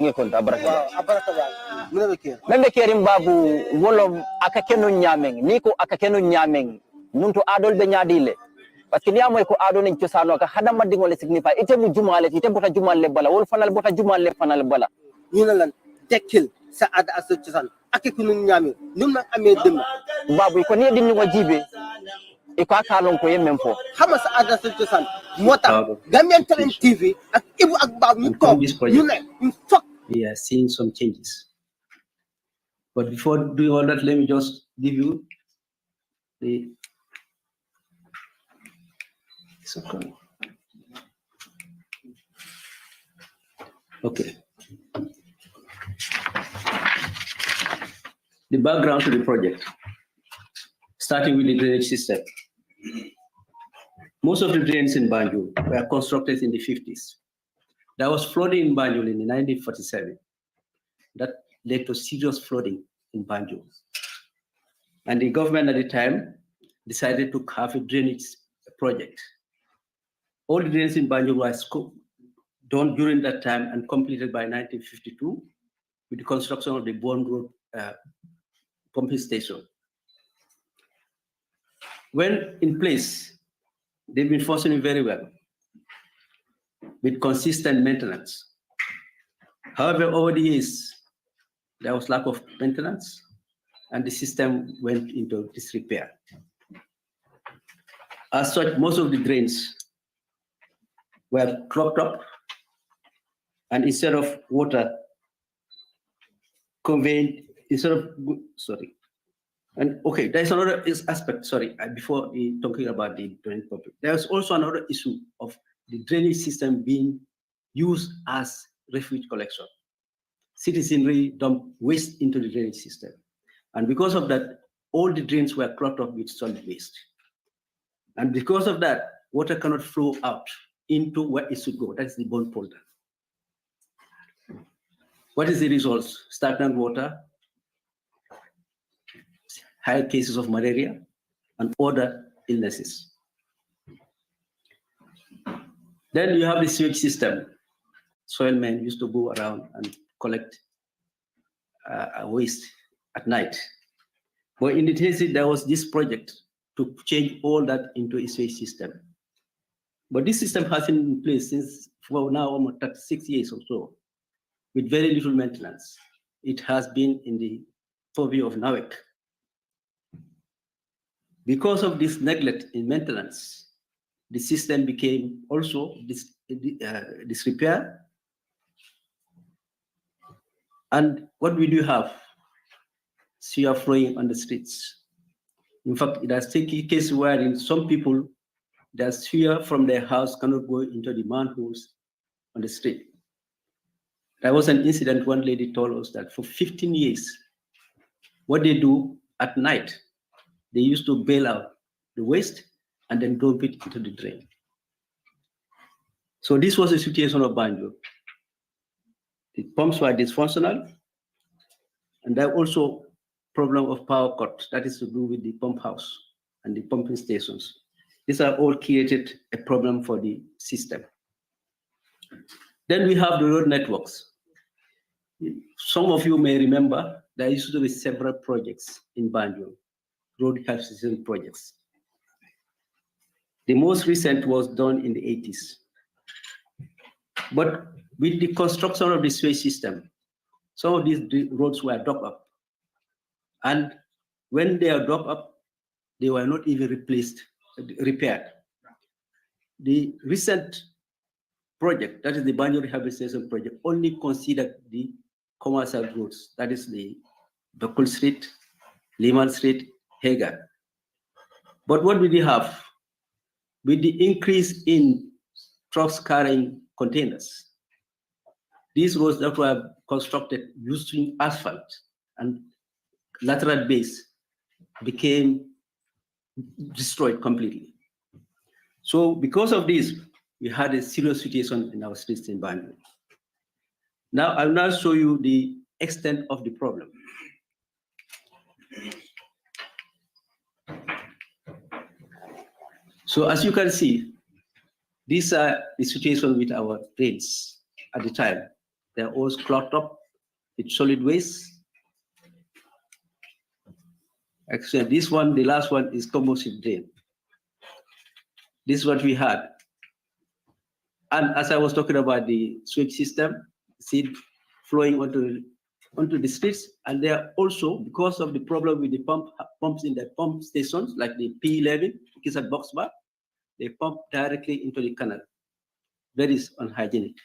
ngekonta abaraka membe kerim babu wolo aka kenu nyameng niko aka kenu nyameng nunto adol be nyaadile parce que niamoy ko ado nen ciosano ka hadama dingole signify ite mu jumale ite bota jumale bala wol fanal bota jumale fanal bala ñu lan tekkil sa ada aso ciosan ak ko ñu ñami num na amé dem babu ko ni dinni ko jibe e ko akalon ko yemem fo xama sa ada aso ciosan motax Gambian Talent TV ak Ibu ak Babu ñu tok ñu ne we are seeing some changes. But before doing all that, let me just give you the okay. The background to the project, starting with the drainage system. Most of the drains in Banjul were constructed in the 50s. There was flooding in Banjul in 1947. That led to serious flooding in Banjul. And the government at the time decided to have a drainage project. All the drains in Banjul were done during that time and completed by 1952 with the construction of the Bond Road pumping station. When in place, they've been functioning very well with consistent maintenance. However, over the years, there was lack of maintenance and the system went into disrepair. As such, most of the drains were clogged up, and instead of water conveyed, and okay, there's another aspect, before talking about the drainage public. There's also another issue of the drainage system being used as refuge collection. Citizenry dump waste into the drainage system. And because of that, all the drains were clogged up with solid waste. And because of that, water cannot flow out into where it should go. That's the bond polder. What is the result? Stagnant water, high cases of malaria, and other illnesses. Then you have the sewage system. Soil men used to go around and collect waste at night. But in the case, there was this project to change all that into a sewage system. But this system has been in place since for now almost 36 years or so, with very little maintenance. It has been in the purview of NAWEC. Because of this neglect in maintenance, the system became also disrepair. And what we do have, sewer flowing on the streets. In fact, it has taken cases where in some people, the sewer from their house cannot go into the manholes on the street. There was an incident, one lady told us that for 15 years, what they do at night, they used to bail out the waste and then dump it into the drain. So this was the situation of Banjul. The pumps were dysfunctional, and there also problem of power cut that is to do with the pump house and the pumping stations. These are all created a problem for the system. Then we have the road networks. Some of you may remember there used to be several projects in Banjul, road health system projects. The most recent was done in the 80s. But with the construction of the sewage system, some of these roads were dug up. And when they are dug up, they were not even repaired. The recent project, that is the Banjul Rehabilitation Project, only considered the commercial roads, that is the Bakul Street, Liman Street, Hagar. But what do they have? With the increase in trucks carrying containers, these roads that were constructed using asphalt and lateral base became destroyed completely. So because of this, we had a serious situation in our streets in Banjul. Now I'll now show you the extent of the problem. So as you can see, These are the situation with our drains at the time. They're always clogged up with solid waste. Actually, this one, the last one, is composite drain. This is what we had. And as I was talking about the sewage system, seed flowing onto the streets, and they are also, because of the problem with the pumps in the pump stations, like the P11, which is at Boxbar, they pump directly into the canal. Very unhygienic.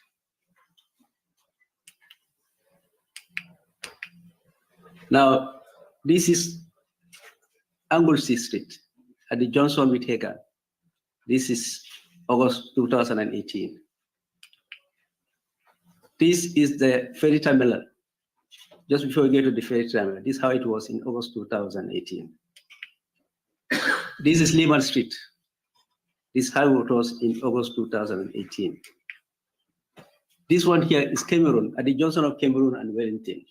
Now, this is Anglesey Street at the Johnson with Hagan. This is August 2018. This is the ferry terminal. Just before we get to the ferry terminal, this is how it was in August 2018. This is Lehman Street. This is how it was in August 2018. This one here is Cameroon, at the junction of Cameroon and Wellington.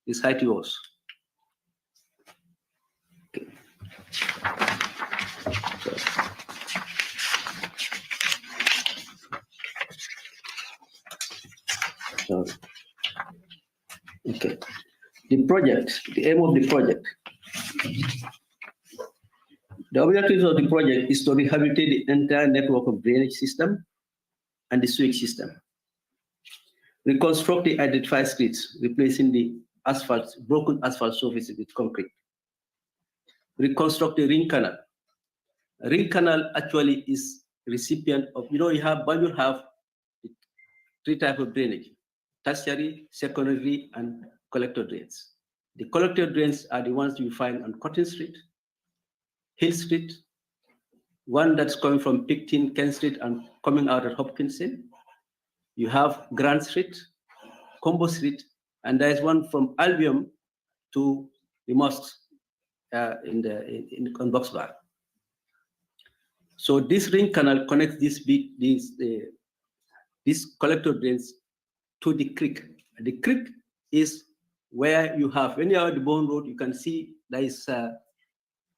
This is how it was. Okay. Okay. The project, the aim of the project. The objective of the project is to rehabilitate the entire network of drainage system and the sewage system. Reconstruct the identified streets, replacing the asphalt, broken asphalt surfaces with concrete. Reconstruct the ring canal. A ring canal actually is recipient of, you have BANJUL have 3 types of drainage: tertiary, secondary, and collector drains. The collector drains are the ones you find on Cotton Street, Hill Street, one that's coming from Picton, Kent Street, and coming out at Hopkinson. You have Grand Street, Combo Street, and there's one from Albion to the mosques on Boxbar. So this ring canal connects these collector drains to the creek. The creek is where you have, when you're at the Bone Road, you can see there is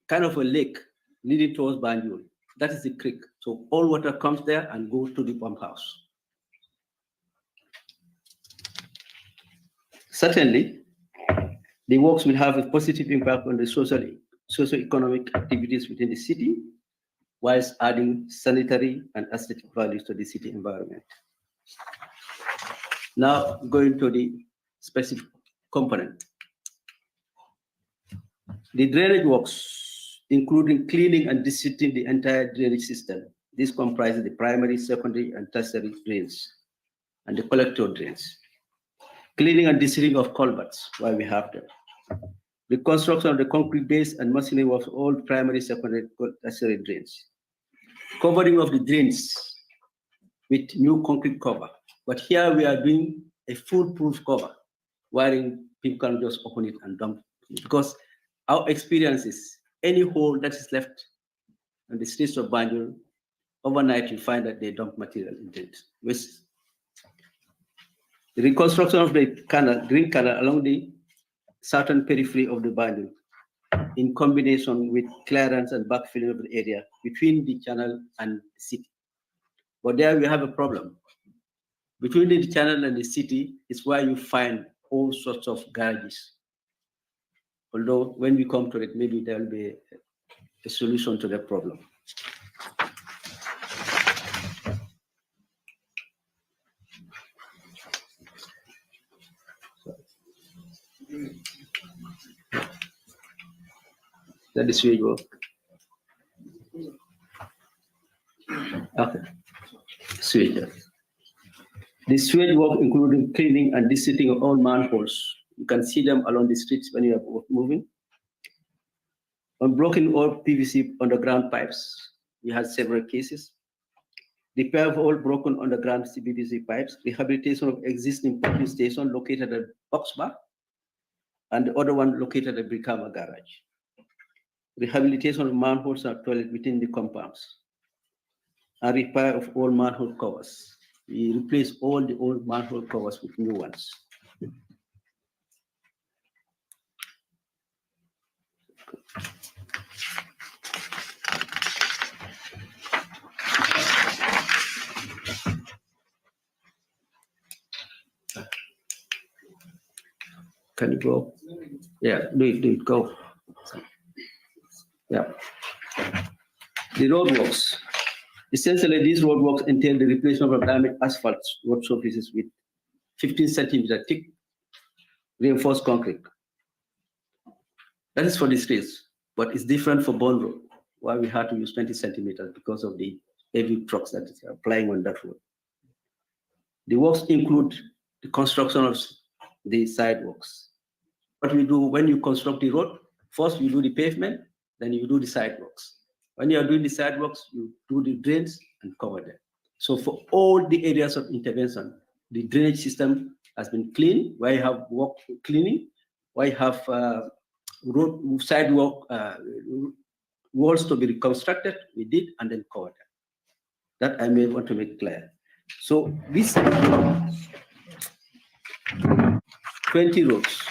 kind of a lake leading towards BANJUL. That is the creek. So all water comes there and goes to the pump house. Certainly, the works will have a positive impact on the socio-economic activities within the city, whilst adding sanitary and aesthetic values to the city environment. Now, going to the specific component. The drainage works, including cleaning and disinfecting the entire drainage system. This comprises the primary, secondary, and tertiary drains, and the collector drains. Cleaning and disinfecting of culverts, while we have them. Reconstruction of the concrete base and machining of all primary, secondary, tertiary drains. Covering of the drains with new concrete cover. But here we are doing a foolproof cover, wherein people can just open it and dump it. Because our experience is any hole that is left on the streets of BANJUL, overnight you find that they dump material in it. The reconstruction of the canal, green canal along the southern periphery of the BANJUL, in combination with clearance and backfilling of the area between the channel and the city. But there we have a problem. Between the channel and the city is where you find all sorts of garages. Although when we come to it, maybe there will be a solution to that problem. That is sewage work. Okay. Sewage. The sewage work including cleaning and disinfecting of all manholes. You can see them along the streets when you are moving. Unblocking all PVC underground pipes. We had several cases. Repair of all broken underground PVC pipes. Rehabilitation of existing pumping station located at Boxbar, and the other one located at Brikama Garage. Rehabilitation of manholes and toilet within the compounds. And repair of all manhole covers. We replace all the old manhole covers with new ones. Can you go? Yeah, do it, go. Yeah. The roadworks. Essentially, these roadworks entail the replacement of damaged asphalt road surfaces with 15 centimeter thick reinforced concrete. That is for the streets, but it's different for Bond Road, where we had to use 20 centimeters because of the heavy trucks that are plying on that road. The works include the construction of the sidewalks. What we do when you construct the road, first you do the pavement, then you do the sidewalks. When you are doing the sidewalks, you do the drains and cover them. So for all the areas of intervention, the drainage system has been cleaned, where you have walk cleaning, where you have road sidewalk walls to be reconstructed, we did, and then covered them. That I may want to make clear. So this 20 roads,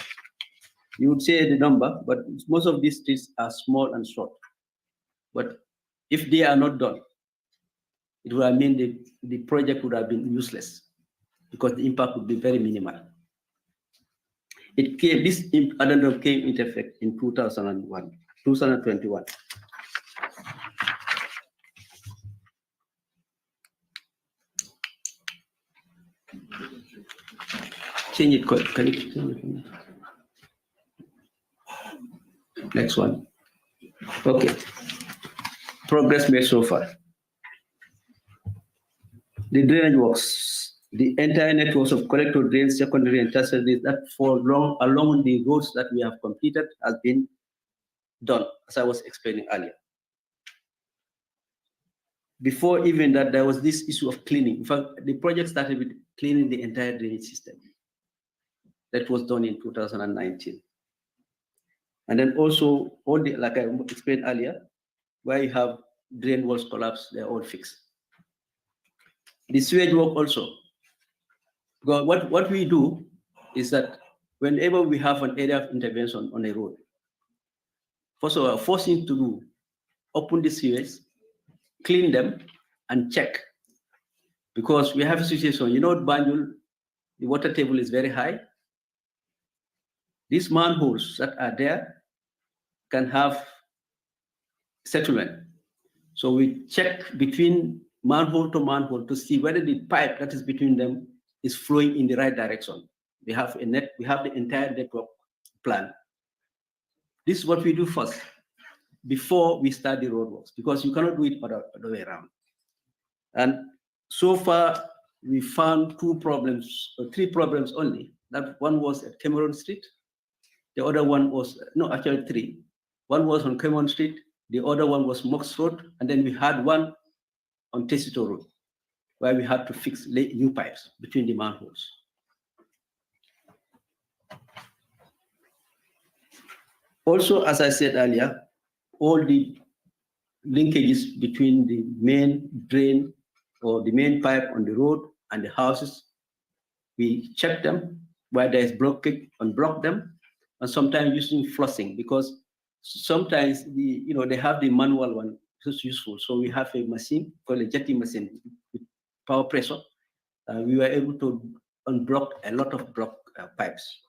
you would say the number, but most of these streets are small and short. But if they are not done, it would have mean the project would have been useless because the impact would be very minimal. This addendum came into effect in 2021. Change it, can you change it? Next one. Okay. Progress made so far. The drainage works, the entire networks of collector drains, secondary and tertiary that fall along the roads that we have completed has been done, as I was explaining earlier. Before even that, there was this issue of cleaning. In fact, the project started with cleaning the entire drainage system. That was done in 2019. And then also, all the, like I explained earlier, where you have drain walls collapse, they're all fixed. The sewage work also. Because what we do is that whenever we have an area of intervention on a road, first of all, first thing to do, open the sewage, clean them, and check. Because we have a situation, you know, Banjul, the water table is very high. These manholes that are there can have settlement. So we check between manhole to manhole to see whether the pipe that is between them is flowing in the right direction. We have the entire network plan. This is what we do first before we start the roadworks, because you cannot do it other way around. And so far, we found three problems only. That one was at Cameron Street. The other one was, no, actually three. One was on Cameron Street. The other one was Mox Road. And then we had one on Tessito Road, where we had to fix new pipes between the manholes. Also, as I said earlier, all the linkages between the main drain or the main pipe on the road and the houses, we check them where there is blockage, unblock them, and sometimes using flushing, because sometimes they have the manual one, which is useful. So we have a machine called a jetting machine with power pressure. We were able to unblock a lot of blocked pipes.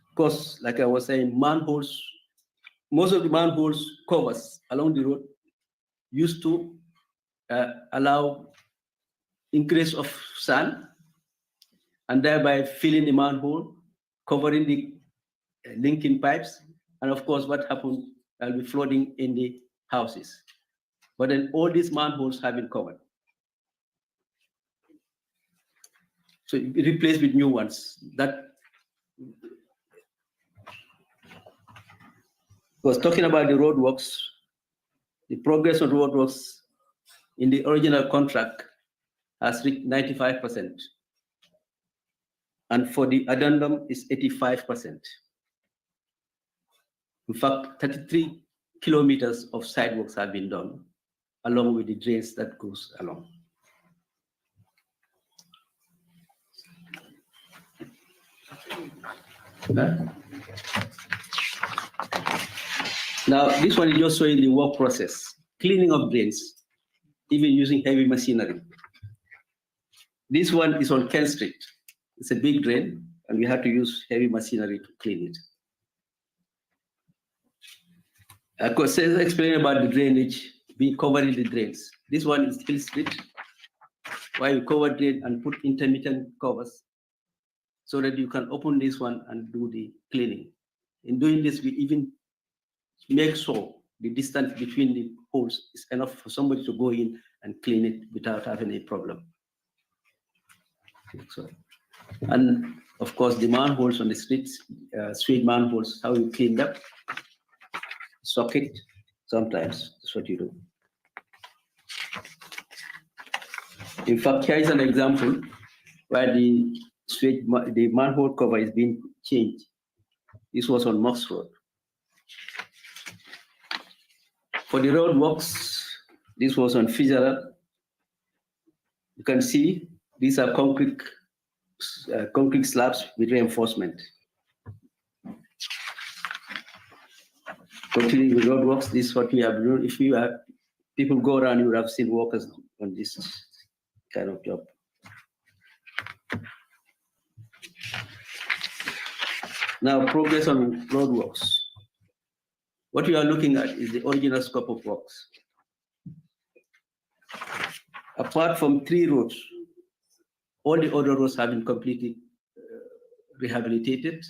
Because, like I was saying, manholes, most of the manholes covers along the road used to allow increase of sand and thereby filling the manhole, covering the linking pipes, and of course, what happened, will be flooding in the houses. But then all these manholes have been covered. So replaced with new ones. That was talking about the roadworks. The progress on roadworks in the original contract has reached 95%. And for the addendum is 85%. In fact, 33 kilometers of sidewalks have been done, along with the drains that goes along. Now, this one is just showing the work process, cleaning of drains, even using heavy machinery. This one is on Kent Street. It's a big drain. and we had to use heavy machinery to clean it. I could explain about the drainage, we covering the drains. This one is Hill Street, where you cover drain and put intermittent covers so that you can open this one and do the cleaning. In doing this, we even make sure the distance between the holes is enough for somebody to go in and clean it without having a problem. So, and of course, the manholes on the streets, street manholes, how you clean them, socket, sometimes that's what you do. In fact, here is an example where the manhole cover is being changed. This was on Moss Road. For the road works, this was on Fitzgerald. You can see these are concrete slabs with reinforcement. Continuing with road works, this is what we have done. If you have people go around, you would have seen workers on this kind of job. Now, progress on road works. What we are looking at is the original scope of works. Apart from 3 roads, all the other roads have been completely rehabilitated,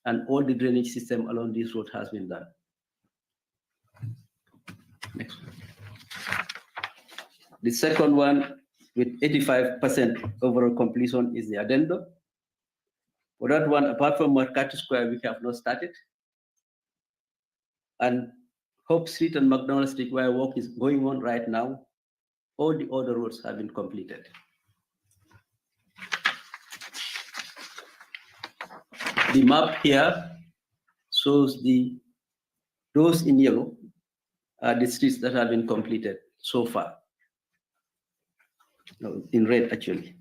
and all the drainage system along this road has been done. Next one. The second one, with 85% overall completion, is the addendum. For that one, apart from Mercator Square, we have not started. And Hope Street and McDonald Street, where work is going on right now, all the other roads have been completed. The map here shows those in yellow are the streets that have been completed so far. No, in red, actually.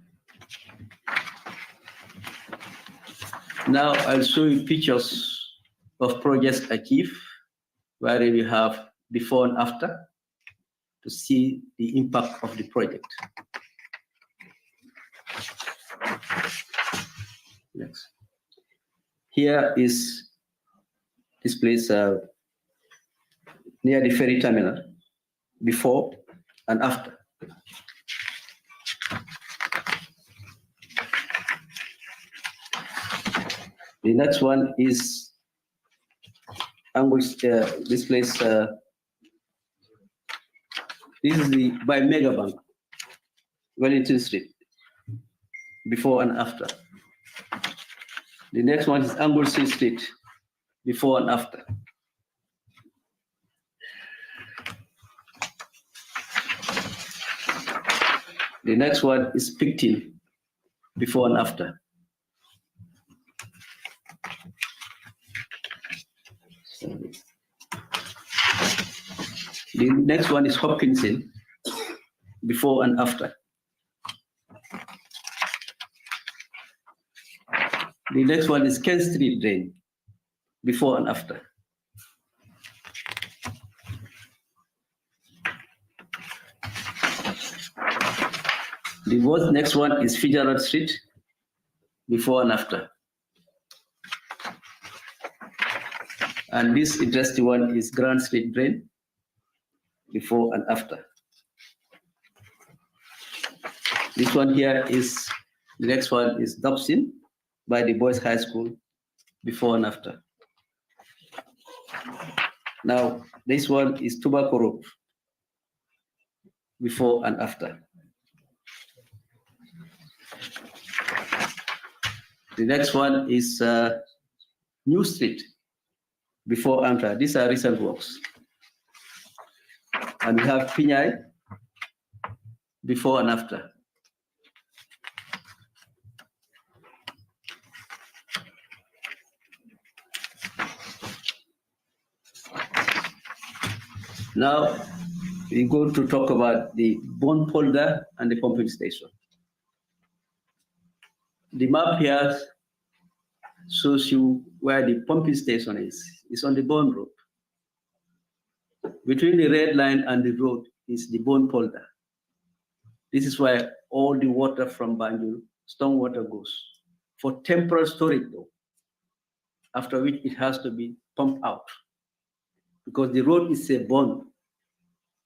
Now I'll show you pictures of projects achieved, where you have before and after to see the impact of the project. Next. Here is this place near the ferry terminal, before and after. The next one is angles. This place. This is the by Megabank, Wellington Street, before and after. The next one is Anglesey Street, before and after. The next one is Picton, before and after. The next one is Hopkinson, before and after. The next one is Kent Street Drain, before and after. The next one is Fitzgerald Street, before and after. And this interesting one is Grand Street Drain, before and after. This one here is, the next one is Dobson by the Boys High School, before and after. Now, this one is Tobacco Road, before and after. The next one is New Street, before and after. These are recent works. And we have Pinyai, before and after. Now, we're going to talk about the bone polder and the pumping station. The map here shows you where the pumping station is. It's on the Bone Road. Between the red line and the road is the bone polder. This is where all the water from BANJUL, stormwater goes for temporary storage though, after which it has to be pumped out, because the road is a bond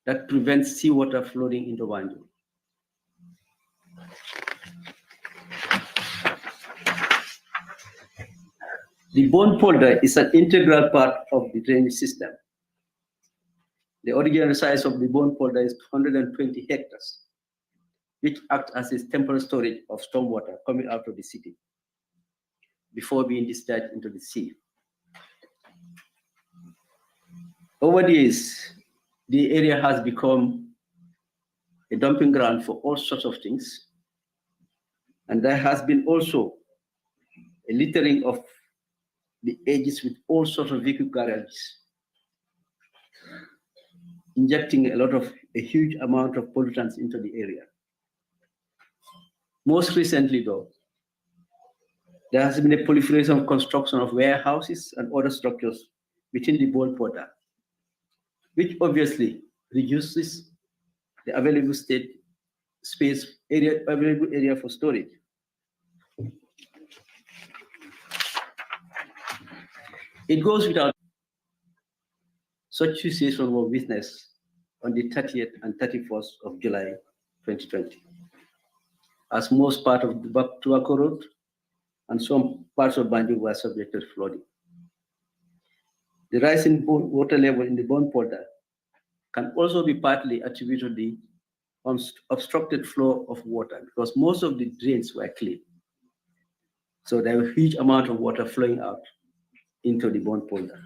that prevents seawater flowing into Banjul. The bond polder is an integral part of the drainage system. The original size of the bond polder is 120 hectares, which acts as a temporary storage of stormwater coming out of the city before being discharged into the sea. Over the years, the area has become a dumping ground for all sorts of things. And there has been also a littering of the edges with all sorts of vehicle garages, injecting a huge amount of pollutants into the area. Most recently though, there has been a proliferation of construction of warehouses and other structures within the bond polder, which obviously reduces the available available area for storage. It goes without such situation was witnessed on the 30th and 31st of July 2020, as most part of the Tobacco Road and some parts of Banjul were subjected to flooding. The rise in water level in the bond polder can also be partly attributed to the obstructed flow of water, because most of the drains were clean. So there was a huge amount of water flowing out into the bond polder.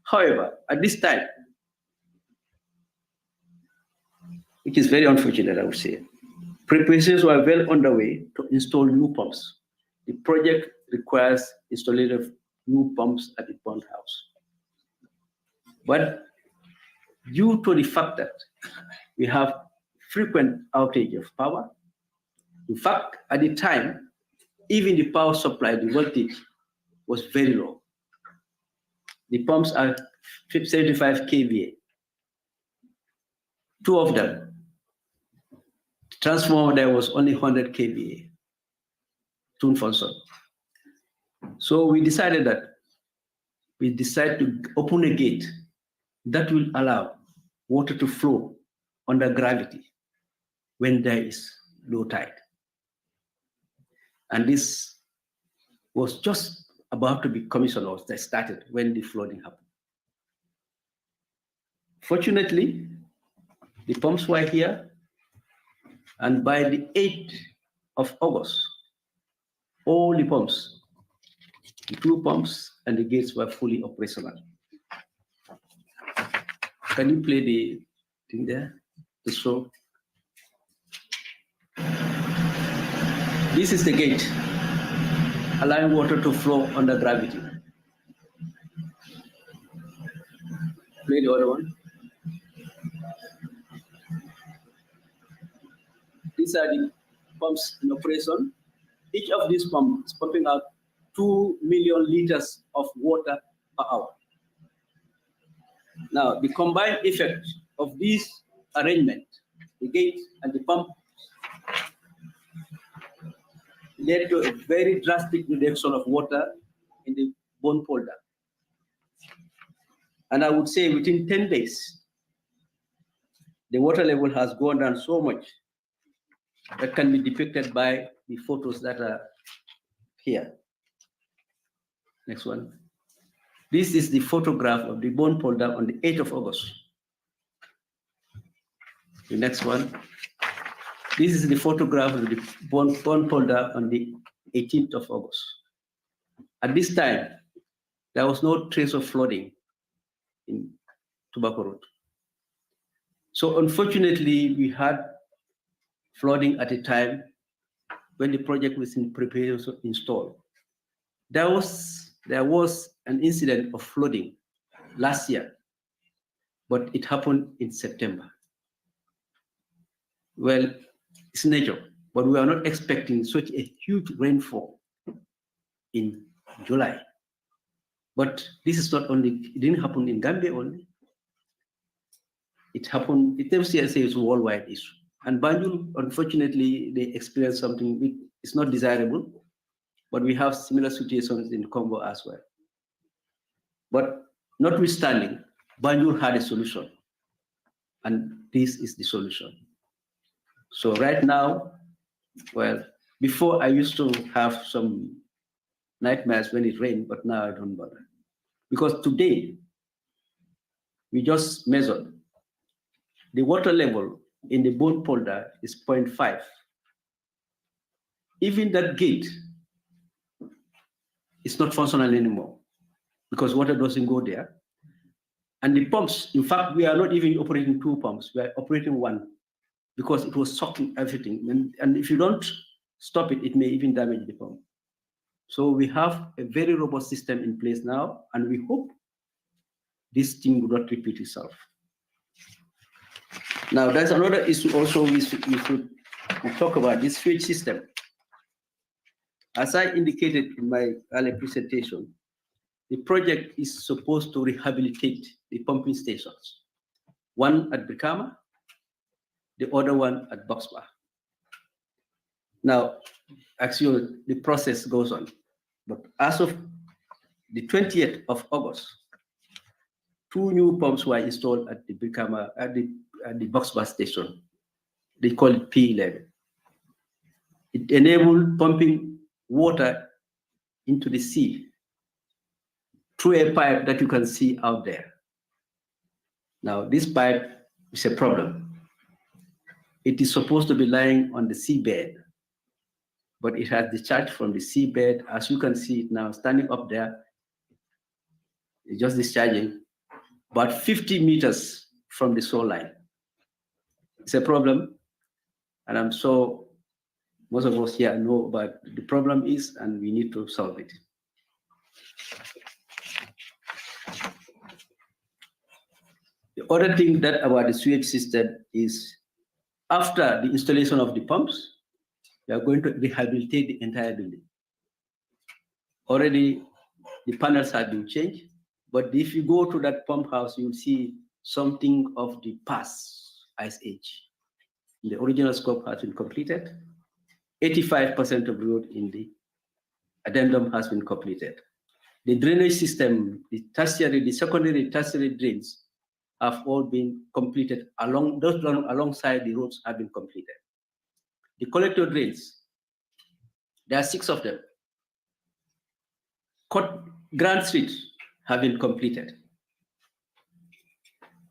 However, at this time, it is very unfortunate, I would say, preparations were well underway to install new pumps. The project requires installation of new pumps at the pond house. But due to the fact that we have frequent outage of power, in fact, at the time, even the power supply, the voltage was very low. The pumps are 75 kVA. Two of them. The transformer there was only 100 kVA. Tune function. So we decided to open a gate that will allow water to flow under gravity when there is low tide. And this was just about to be commissioned, or that started when the flooding happened. Fortunately, the pumps were here, and by the 8th of August, all the pumps, the 2 pumps and the gates were fully operational. Can you play the thing there, the show? This is the gate, allowing water to flow under gravity. Play the other one. These are the pumps in operation. Each of these pumps is pumping out 2 million liters of water per hour. Now, the combined effect of this arrangement, the gate and the pump, led to a very drastic reduction of water in the bond polder. And I would say within 10 days, the water level has gone down so much that can be depicted by the photos that are here. Next one. This is the photograph of the bond polder on the 8th of August. The next one. This is the photograph of the bond polder on the 18th of August. At this time, there was no trace of flooding in Tobacco Road. So unfortunately, we had flooding at a time when the project was in preparation to install. There was an incident of flooding last year, but it happened in September. Well, it's nature, but we are not expecting such a huge rainfall in July. But this is not only, it didn't happen in Gambia only. It happened, it's a worldwide issue. And Banjul, unfortunately, they experienced something which is not desirable, but we have similar situations in Congo as well. But notwithstanding, Banjul had a solution, and this is the solution. So right now, well, before I used to have some nightmares when it rained, but now I don't bother. Because today, we just measured the water level in the Bone Polder is 0.5. Even that gate is not functional anymore because water doesn't go there. And the pumps, in fact, we are not even operating 2 pumps, we are operating 1 because it was sucking everything. And if you don't stop it, it may even damage the pump. So we have a very robust system in place now, and we hope this thing will not repeat itself. Now, there's another issue also we talk about, this sewage system. As I indicated in my earlier presentation, the project is supposed to rehabilitate the pumping stations, one at Brikama, the other one at Boxbar. Now, actually, the process goes on, but as of the 20th of August, 2 new pumps were installed at the Brikama, at the Boxbar station. They call it P11. It enabled pumping water into the sea through a pipe that you can see out there. Now, this pipe is a problem. It is supposed to be lying on the seabed, but it has discharged from the seabed. As you can see it now, standing up there, it's just discharging about 50 meters from the shoreline. It's a problem, and I'm sure most of us here know about the problem is, and we need to solve it. The other thing that about the sewage system is after the installation of the pumps, we are going to rehabilitate the entire building. Already the panels have been changed, but if you go to that pump house, you'll see something of the past ice age. The original scope has been completed. 85% of the road in the addendum has been completed. The drainage system, the tertiary, the secondary, tertiary drains have all been completed. Those alongside the roads have been completed. The collector drains, there are 6 of them. Grand Street have been completed.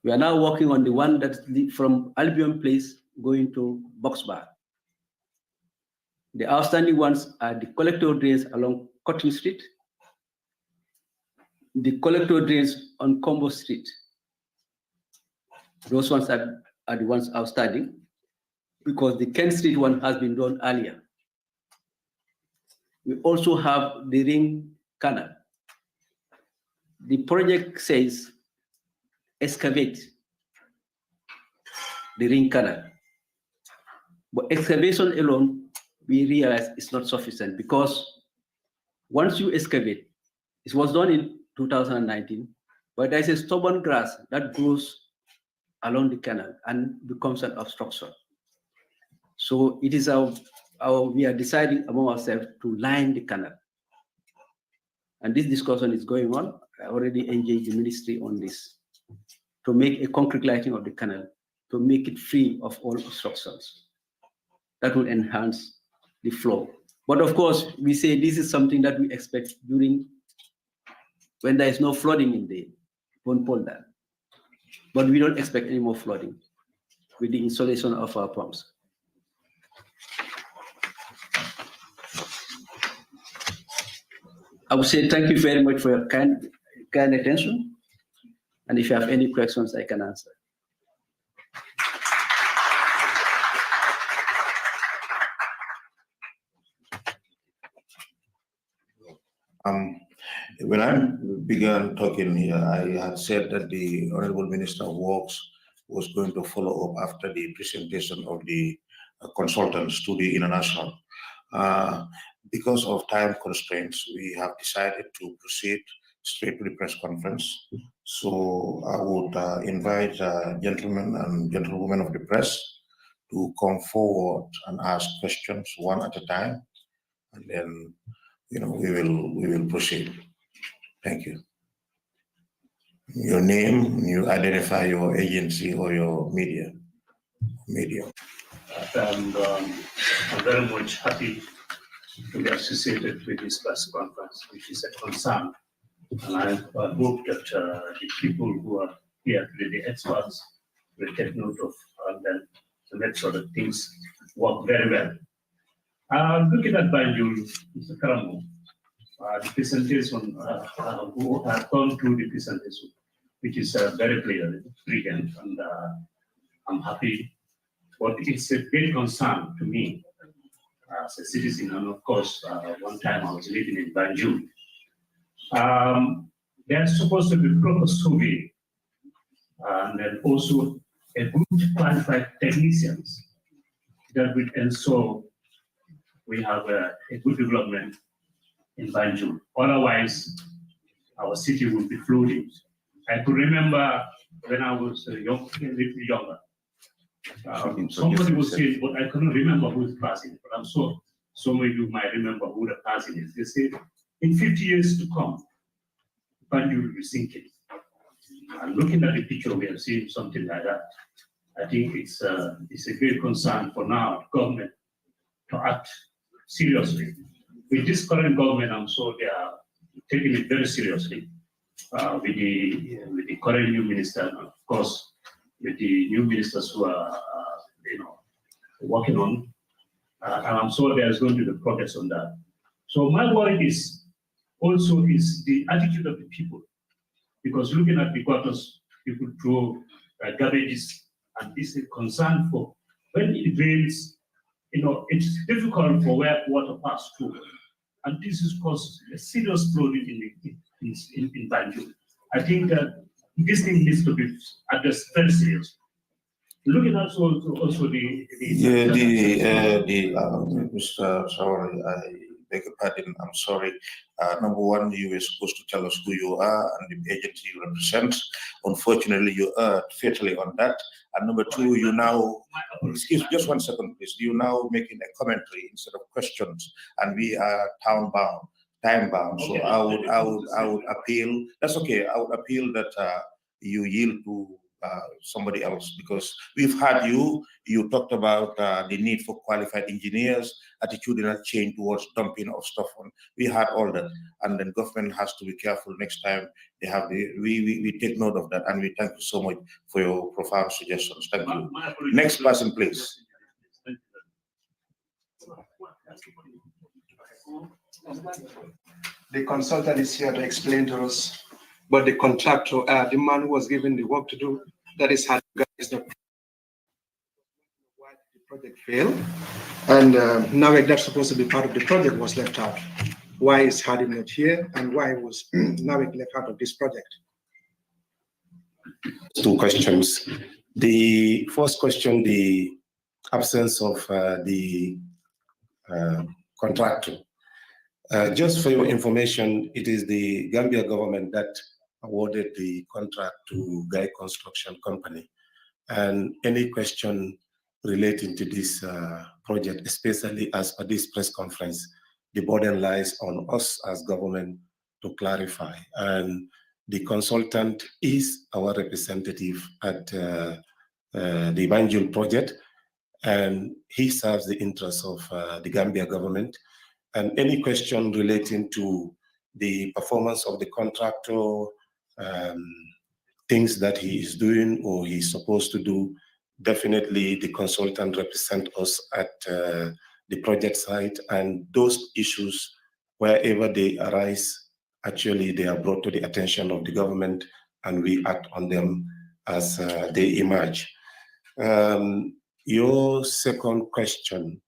We are now working on the one that's from Albion Place going to Boxbar. The outstanding ones are the collector drains along Cotton Street, the collector drains on Combo Street. Those ones are the ones outstanding because the Kent Street one has been done earlier. We also have the ring canal. The project says excavate the ring canal. But excavation alone, we realize it's not sufficient because once you excavate, it was done in 2019, but there's a stubborn grass that grows along the canal and becomes an obstruction. So it is we are deciding among ourselves to line the canal. And this discussion is going on. I already engaged the ministry on this to make a concrete lighting of the canal, to make it free of all obstructions. That will enhance the flow. But of course, we say this is something that we expect during when there is no flooding in the Polder. But we don't expect any more flooding with the installation of our pumps. I would say thank you very much for your kind attention. And if you have any questions, I can answer. When I began talking here, I had said that the Honorable Minister of Works was going to follow up after the presentation of the consultants to the international. Because of time constraints, we have decided to proceed straight to the press conference. So I would invite gentlemen and gentlewomen of the press to come forward and ask questions one at a time. And then we will proceed. Thank you. Your name, you identify your agency or your media. I'm very much happy to be associated with this press conference, which is a concern. And I hope that the people who are here today, the experts, will take note of and then to make sure that things work very well. Looking at BANJUL, Mr. Karamo, the presentation, who have gone through the presentation, which is very clear, brilliant, and I'm happy. But it's a great concern to me as a citizen, and of course, one time I was living in BANJUL. There's supposed to be proper survey, and then also a good qualified technicians that will ensure we have a good development in BANJUL. Otherwise, our city will be flooding. I could remember when I was a little younger. Somebody was saying, but I couldn't remember who the person is. But I'm sure some of you might remember who the person is. They said, in 50 years to come, BANJUL will be sinking. And looking at the picture, we have seen something like that. I think it's a great concern for now, the government to act seriously. With this current government, I'm sure they are taking it very seriously. With the current new minister, and of course, with the new ministers who are, working on, and I'm sure there's going to be progress on that. So my worry is also the attitude of the people, because looking at the gutters, people throw garbages, and this is a concern for when it rains. It's difficult for where water passes through, and this is caused a serious flooding in BANJUL. I think that this thing needs to be addressed very seriously. Looking at also Mr. Sorry, I beg your pardon. I'm sorry. Number one, you were supposed to tell us who you are and the agency you represent. Unfortunately, you erred fatally on that. And number two, you now, excuse me, just 1 second, please. You now making a commentary instead of questions, and we are time bound. So okay. I would appeal. That's okay. I would appeal that you yield to somebody else, because we've had you talked about the need for qualified engineers, attitudinal change towards dumping of stuff on. We had all that, and then government has to be careful next time they have we take note of that, and we thank you so much for your profound suggestions. Thank you. Next person, please. The consultant is here to explain to us, but the contractor, the man who was given the work to do, that is how is the project failed, and now that's supposed to be part of the project was left out. Why is Hardy not here, and why was Nawek left out of this project? Two questions. The first question, the absence of the contractor. Just for your information, it is the Gambia government that awarded the contract to Guy Construction Company. And any question relating to this project, especially as per this press conference, the burden lies on us as government to clarify. And the consultant is our representative at the BANJUL project, and he serves the interests of the Gambia government. And any question relating to the performance of the contractor, things that he is doing or he's supposed to do, definitely the consultant represents us at the project site, and those issues, wherever they arise, actually they are brought to the attention of the government, and we act on them as they emerge. Your second question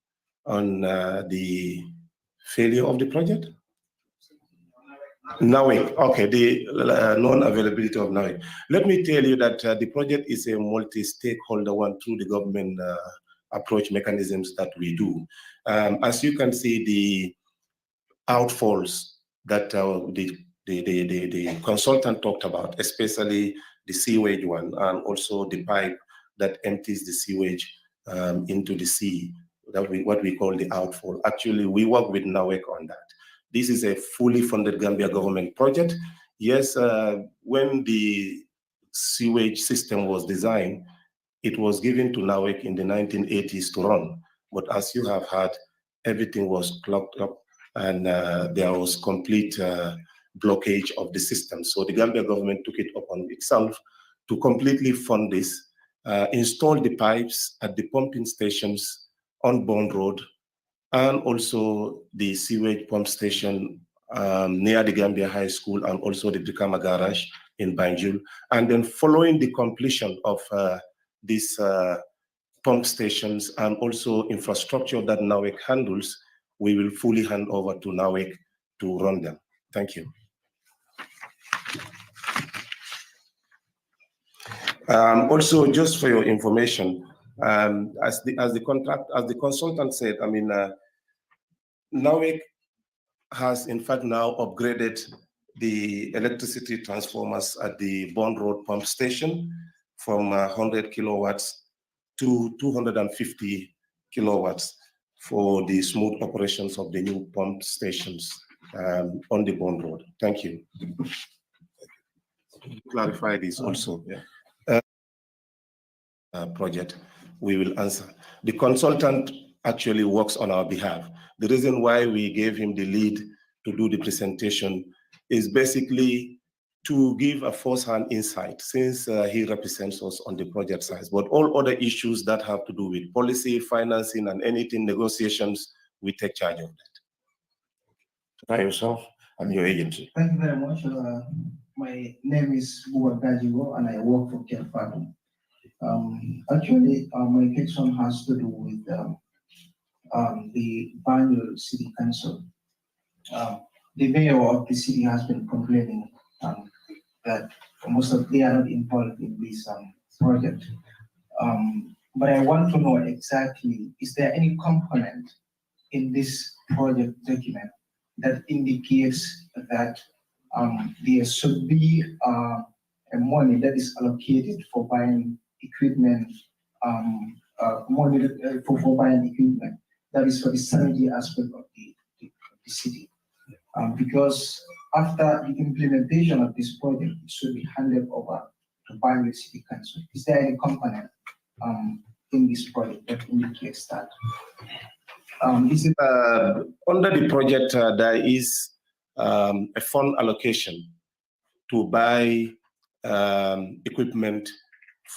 on the failure of the project? Nawek, okay, the non-availability of Nawek. Let me tell you that the project is a multi-stakeholder one through the government approach mechanisms that we do. As you can see, the outfalls that the consultant talked about, especially the sewage one, and also the pipe that empties the sewage into the sea, that what we call the outfall. Actually, we work with Nawek on that. This is a fully funded Gambia government project. Yes, when the sewage system was designed, it was given to NAWEC in the 1980s to run. But as you have heard, everything was clogged up and there was complete blockage of the system. So the Gambia government took it upon itself to completely fund this, install the pipes at the pumping stations on Bond Road, and also the sewage pump station near the Gambia High School, and also the Brikama Garage in Banjul. And then following the completion of these pump stations and also infrastructure that NAWEC handles, we will fully hand over to NAWEC to run them. Thank you. Also, just for your information, as the consultant said, I mean, NAWEC has in fact now upgraded the electricity transformers at the Bond Road pump station from 100 kilowatts to 250 kilowatts for the smooth operations of the new pump stations on the Bond Road. Thank you. To clarify this also. Project, we will answer. The consultant actually works on our behalf. The reason why we gave him the lead to do the presentation is basically to give a first-hand insight, since he represents us on the project side. But all other issues that have to do with policy, financing, and anything negotiations, we take charge of that. Try yourself and your agency. Thank you very much. My name is Buwa Gajigo, and I work for Kelfado. Actually, my question has to do with the BANJUL City Council. The mayor of the city has been complaining that most of they are not involved in this project. But I want to know exactly, is there any component in this project document that indicates that there should be a money that is allocated for buying equipment, money for buying equipment that is for the sanity aspect of the city? Because after the implementation of this project, it should be handed over to Banjul City Council. Is there any component in this project that indicates that? Is it, under the project, there is a fund allocation to buy equipment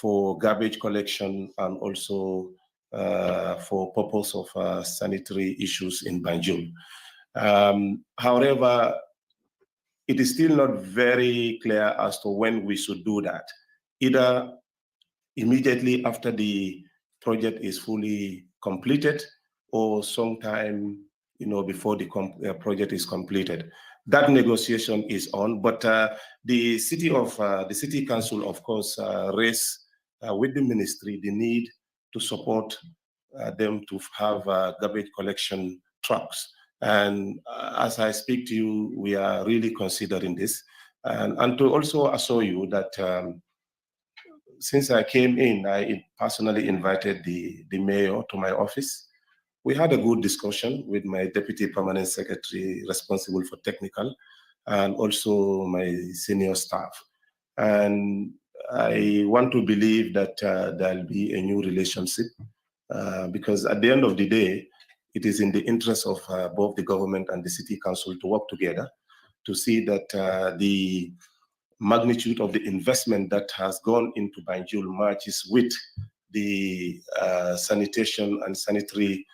for garbage collection and also for purpose of sanitary issues in Banjul. However, it is still not very clear as to when we should do that. Either immediately after the project is fully completed, or sometime, before the project is completed. That negotiation is on, but the city council, of course, raised with the ministry the need to support them to have garbage collection trucks. And as I speak to you, we are really considering this. And to also assure you that since I came in, I personally invited the mayor to my office. We had a good discussion with my deputy permanent secretary responsible for technical and also my senior staff. And I want to believe that there'll be a new relationship because at the end of the day, it is in the interest of both the government and the city council to work together to see that the magnitude of the investment that has gone into Banjul matches with the sanitation and sanitary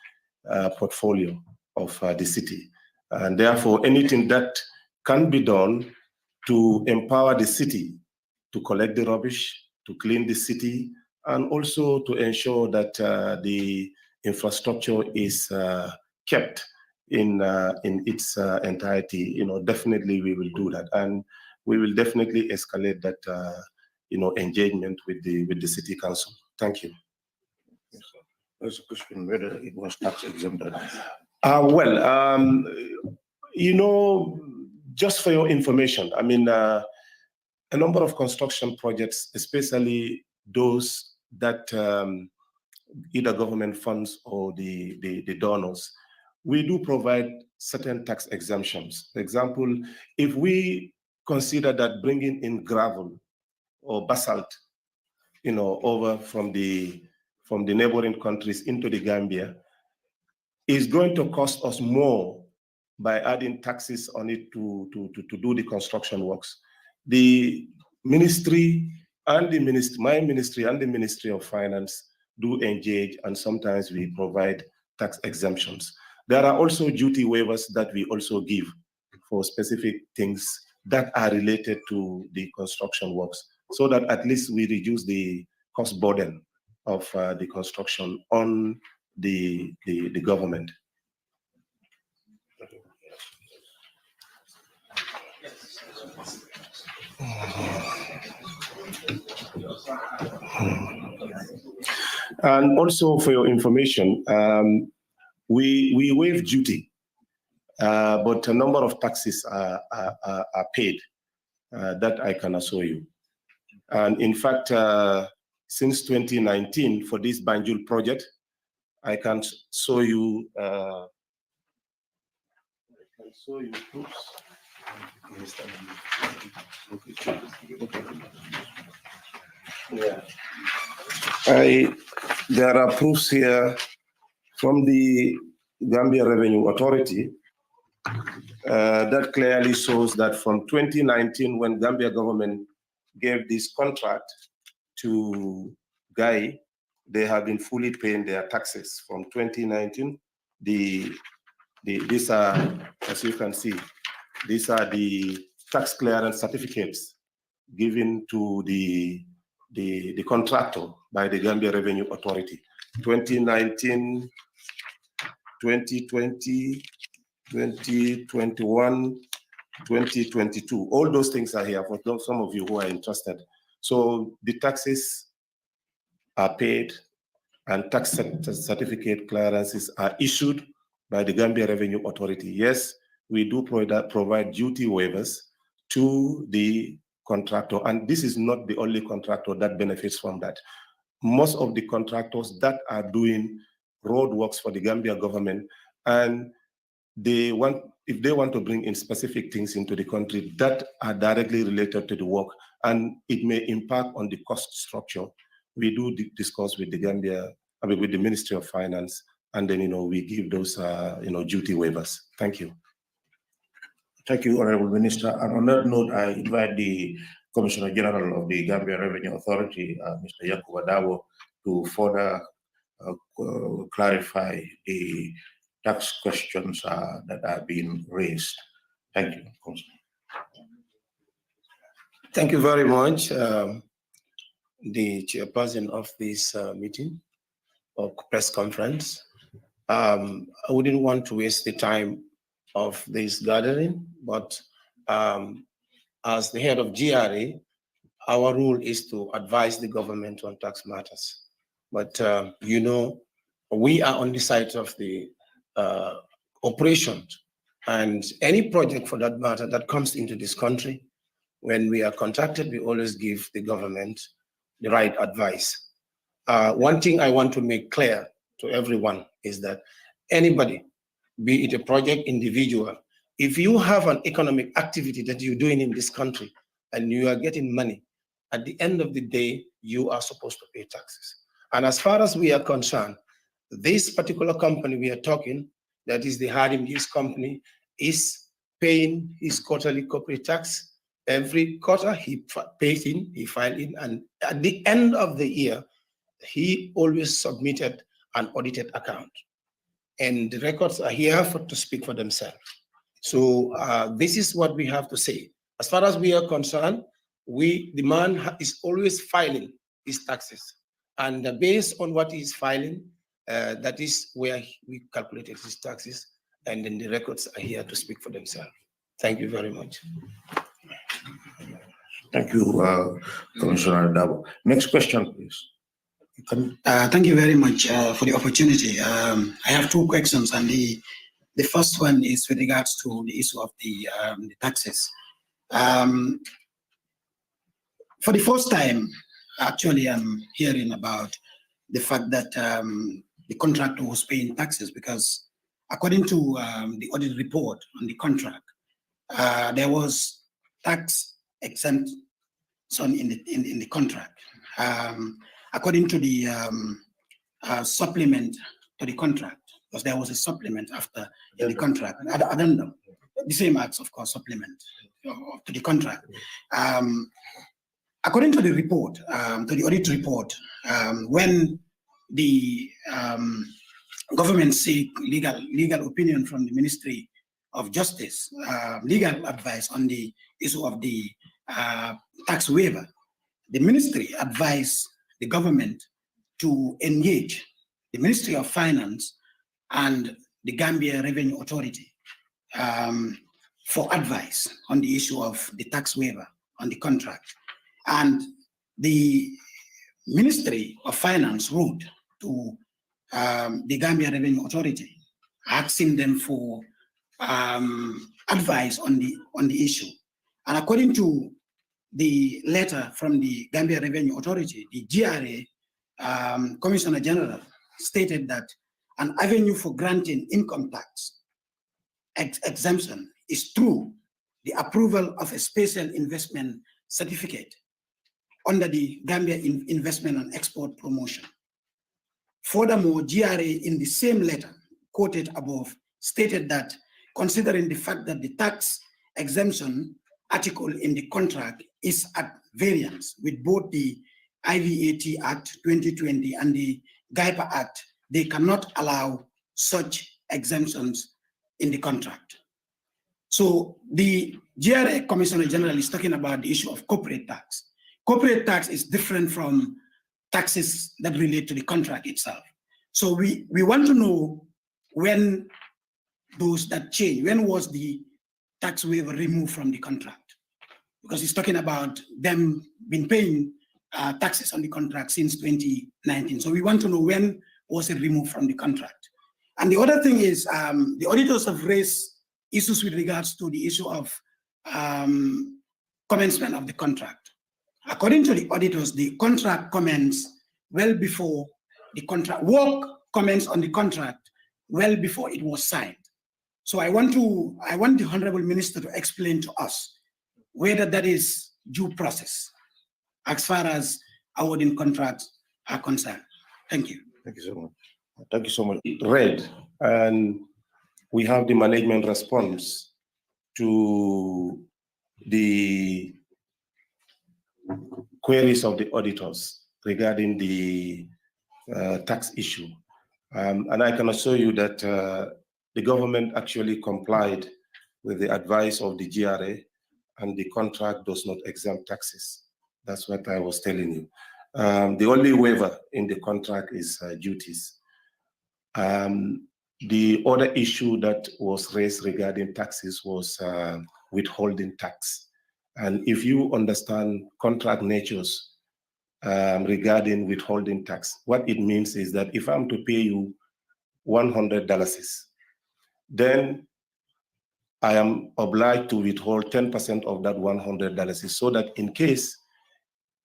portfolio of the city. And therefore, anything that can be done to empower the city to collect the rubbish, to clean the city, and also to ensure that the infrastructure is kept in its entirety, definitely we will do that. And we will definitely escalate that, engagement with the city council. Thank you. There's a question whether it was tax exempted. Just for your information, I mean, a number of construction projects, especially those that either government funds or the donors, we do provide certain tax exemptions. For example, if we consider that bringing in gravel or basalt, over from the neighboring countries into the Gambia, is going to cost us more by adding taxes on it to do the construction works. The ministry and my ministry and the Ministry of Finance do engage, and sometimes we provide tax exemptions. There are also duty waivers that we also give for specific things that are related to the construction works, so that at least we reduce the cost burden of the construction on the government. And also for your information, we waive duty, but a number of taxes are paid that I can assure you. And in fact, since 2019, for this BANJUL project, I can show you proofs. Yeah. There are proofs here from the Gambia Revenue Authority that clearly shows that from 2019, when Gambia government gave this contract to Guy, they have been fully paying their taxes. From 2019, these are, as you can see, these are the tax clearance certificates given to the contractor by the Gambia Revenue Authority. 2019, 2020, 2021, 2022. All those things are here for some of you who are interested. So the taxes are paid and tax certificate clearances are issued by the Gambia Revenue Authority. Yes, we do provide duty waivers to the contractor, and this is not the only contractor that benefits from that. Most of the contractors that are doing road works for the Gambia government, and if they want to bring in specific things into the country that are directly related to the work, and it may impact on the cost structure, we do discuss with the with the Ministry of Finance, and then we give those duty waivers. Thank you. Thank you, Honorable Minister. And on that note, I invite the Commissioner General of the Gambia Revenue Authority, Mr. Yakubu Adabo, to further clarify the tax questions that are being raised. Thank you, Commissioner. Thank you very much, the chairperson of this meeting or press conference. I wouldn't want to waste the time of this gathering, but as the head of GRA, our role is to advise the government on tax matters. But we are on the side of the operations, and any project for that matter that comes into this country, when we are contacted, we always give the government the right advice. One thing I want to make clear to everyone is that anybody, be it a project, individual, if you have an economic activity that you're doing in this country and you are getting money, at the end of the day, you are supposed to pay taxes. And as far as we are concerned, this particular company we are talking, that is the Hardim Use Company, is paying his quarterly corporate tax. Every quarter he pays in, he filed in, and at the end of the year, he always submitted an audited account. And the records are here to speak for themselves. So this is what we have to say. As far as we are concerned, the man is always filing his taxes. And based on what he's filing, that is where we calculated his taxes. And then the records are here to speak for themselves. Thank you very much. Thank you, Commissioner Dabo. Next question, please. Thank you very much for the opportunity. I have two questions, and the first one is with regards to the issue of the taxes. For the first time, actually, I'm hearing about the fact that the contractor was paying taxes, because according to the audit report on the contract, there was tax exemption in the contract. According to the supplement to the contract, because there was a supplement after in the contract. I don't know. The same acts, of course, supplement to the contract. According to the report, to the audit report, when the government seek legal opinion from the Ministry of Justice, legal advice on the issue of the tax waiver, the ministry advised the government to engage the Ministry of Finance and the Gambia Revenue Authority for advice on the issue of the tax waiver on the contract. And the Ministry of Finance wrote to the Gambia Revenue Authority, asking them for advice on the issue. And according to the letter from the Gambia Revenue Authority, the GRA Commissioner General stated that an avenue for granting income tax exemption is through the approval of a special investment certificate under the Gambia Investment and Export Promotion. Furthermore, GRA in the same letter quoted above stated that considering the fact that the tax exemption article in the contract is at variance with both the IVAT Act 2020 and the GAIPA Act, they cannot allow such exemptions in the contract. So the GRA Commissioner General is talking about the issue of corporate tax. Corporate tax is different from taxes that relate to the contract itself. So we want to know when those that change, when was the tax waiver removed from the contract? Because he's talking about them been paying taxes on the contract since 2019. So we want to know when was it removed from the contract. And the other thing is the auditors have raised issues with regards to the issue of commencement of the contract. According to the auditors, the contract commenced well before the contract, work commenced on the contract well before it was signed. So I want the Honorable Minister to explain to us whether that is due process as far as awarding contracts are concerned. Thank you. Thank you so much. Thank you so much. Read, and we have the management response to the queries of the auditors regarding the tax issue. And I can assure you that the government actually complied with the advice of the GRA, and the contract does not exempt taxes. That's what I was telling you. The only waiver in the contract is duties. The other issue that was raised regarding taxes was withholding tax. And if you understand contract natures regarding withholding tax, what it means is that if I'm to pay you $100, then I am obliged to withhold 10% of that $100, so that in case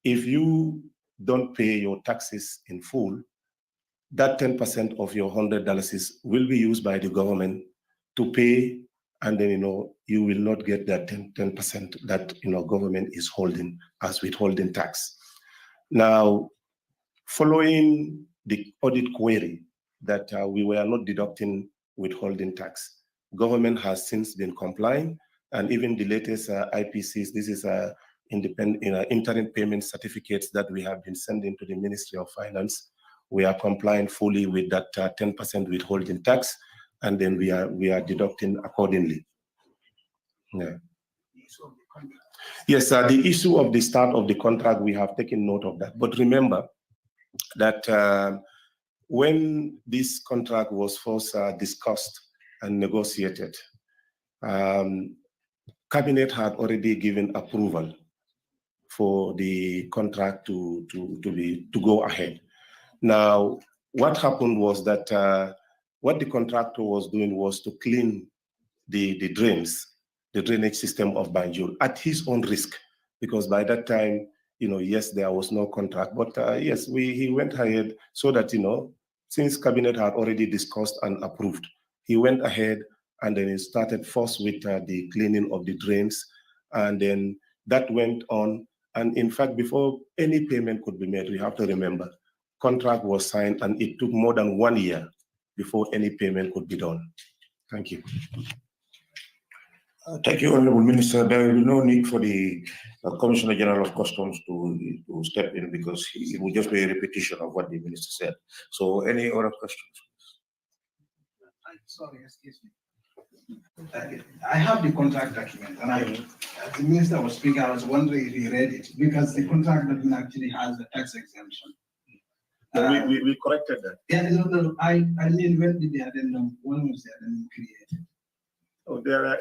if you don't pay your taxes in full, that 10% of your $100 will be used by the government to pay, and then you will not get that 10% that government is holding as withholding tax. Now, following the audit query that we were not deducting withholding tax, government has since been complying, and even the latest IPCs, this is independent interim payment certificates that we have been sending to the Ministry of Finance. We are complying fully with that 10% withholding tax, and then we are deducting accordingly. Yeah. Yes, the issue of the start of the contract, we have taken note of that. But remember that when this contract was first discussed and negotiated, Cabinet had already given approval for the contract to go ahead. Now, what happened was that what the contractor was doing was to clean the drains, the drainage system of BANJUL at his own risk, because by that time, yes, there was no contract, but yes, he went ahead so that, since Cabinet had already discussed and approved, He went ahead and then he started first with the cleaning of the drains, and then that went on. And in fact, before any payment could be made, we have to remember, contract was signed and it took more than 1 year before any payment could be done. Thank you. Thank you, Honorable Minister. There will be no need for the Commissioner General of Customs to step in, because it will just be a repetition of what the Minister said. So any other questions? Sorry, excuse me. I have the contract document, and as the Minister was speaking, I was wondering if he read it, because the contract document actually has a tax exemption. We corrected that. Yeah, no, I mean, when did the addendum, when was the addendum created? Oh, there are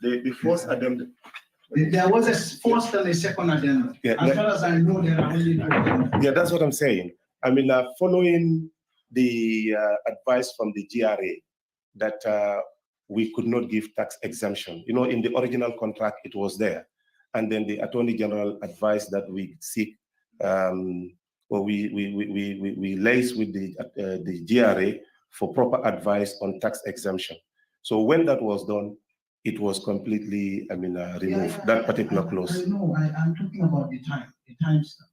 the first addendum. There was a first and a second addendum. Yeah, as far as I know, there are only 2 addendums. Yeah, that's what I'm saying. I mean, following the advice from the GRA that we could not give tax exemption. You know, in the original contract, it was there. And then the Attorney General advised that we seek, or we liaise with the GRA for proper advice on tax exemption. So when that was done, it was completely, removed, that particular clause. I know, I'm talking about the time stuff.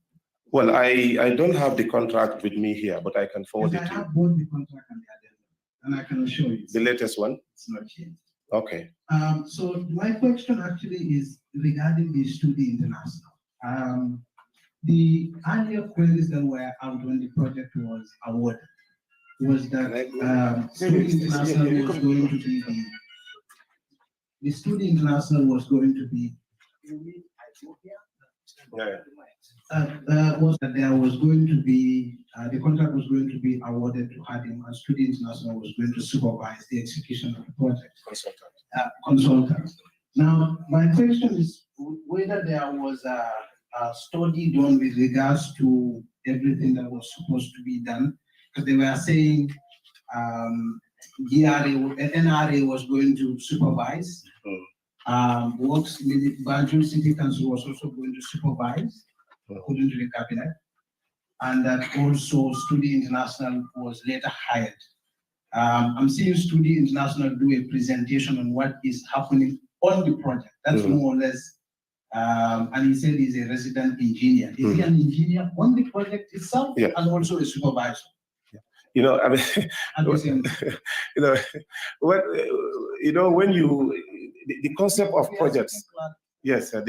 Well, I don't have the contract with me here, but I can forward it to you. I have both the contract and the addendum, and I can assure you. The latest one? It's not changed. Okay. So my question actually is regarding the Study International. The earlier queries that were out when the project was awarded was that Study International was going to be the Study International was going to be was that there was going to be the contract was going to be awarded to Hadim, and Study International was going to supervise the execution of the project. Consultant. Now, my question is whether there was a study done with regards to everything that was supposed to be done, because they were saying NRA was going to supervise. Works, BANJUL City Council was also going to supervise, according to the cabinet, and that also Study International was later hired. I'm seeing Study International do a presentation on what is happening on the project. That's more or less, and he said he's a resident engineer. Is he an engineer on the project itself, and also a supervisor? You know, I mean, when you, the concept of projects, yes, and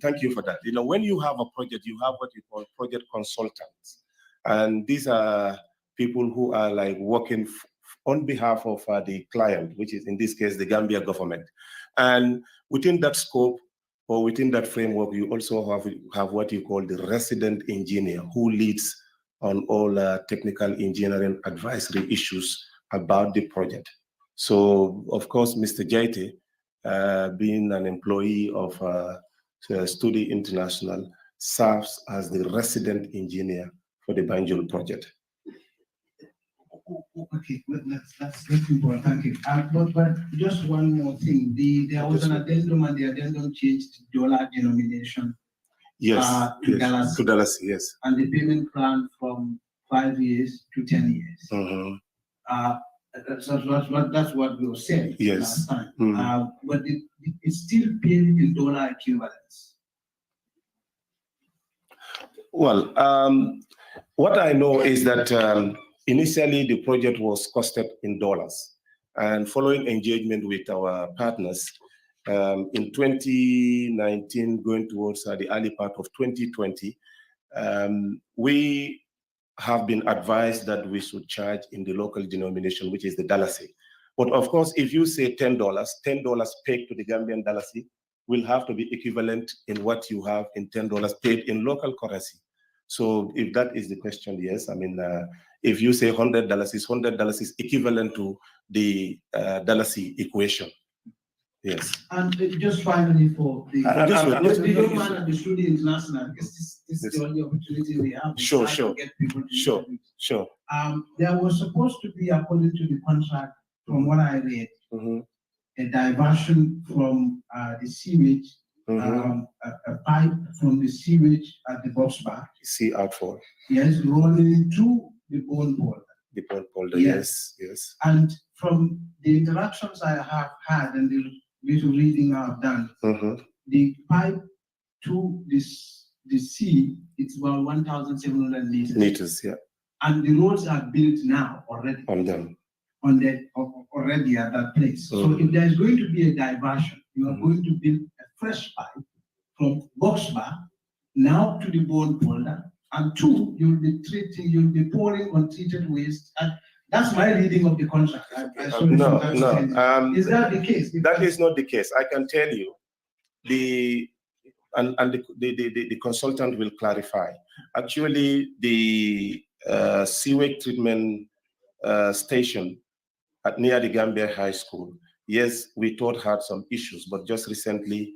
thank you for that. You know, when you have a project, you have what you call project consultants. And these are people who are like working on behalf of the client, which is in this case, the Gambia government. And within that scope, or within that framework, you also have what you call the resident engineer, who leads on all technical engineering advisory issues about the project. So, of course, Mr. Jaite, being an employee of Study International, serves as the resident engineer for the BANJUL project. Okay, that's important. Thank you. But just one more thing. There was an addendum, and the addendum changed dollar denomination. Yes, to Dallas, yes. And the payment plan from 5 years to 10 years. That's what we were saying last time. But it's still paid in dollar equivalents. Well, what I know is that initially the project was costed in dollars, and following engagement with our partners, in 2019, going towards the early part of 2020, we have been advised that we should charge in the local denomination, which is the dalasi. But of course, if you say $10 paid to the Gambian dalasi will have to be equivalent in what you have in $10 paid in local currency. So if that is the question, yes. I mean, if you say $100 is equivalent to the dalasi equation. Yes. And just finally for the the Study International, because this is the only opportunity we have. Sure. There was supposed to be, according to the contract, from what I read, a diversion from the sewage, a pipe from the sewage at the box bar. See outfall. Yes, rolling to the bone polder. The bone polder, yes. And from the interactions I have had and the little reading I've done, the pipe to the sea, it's about 1,700 meters. Meters, yeah. And the roads are built now already. On them. Already at that place. So if there's going to be a diversion, you are going to build a fresh pipe from Boxbar now to the bone polder, and two, you'll be pouring on treated waste. And that's my reading of the contract. No. Is that the case? That is not the case. I can tell you, the consultant will clarify. Actually, the sewage treatment station near the Gambia High School, yes, we thought had some issues, but just recently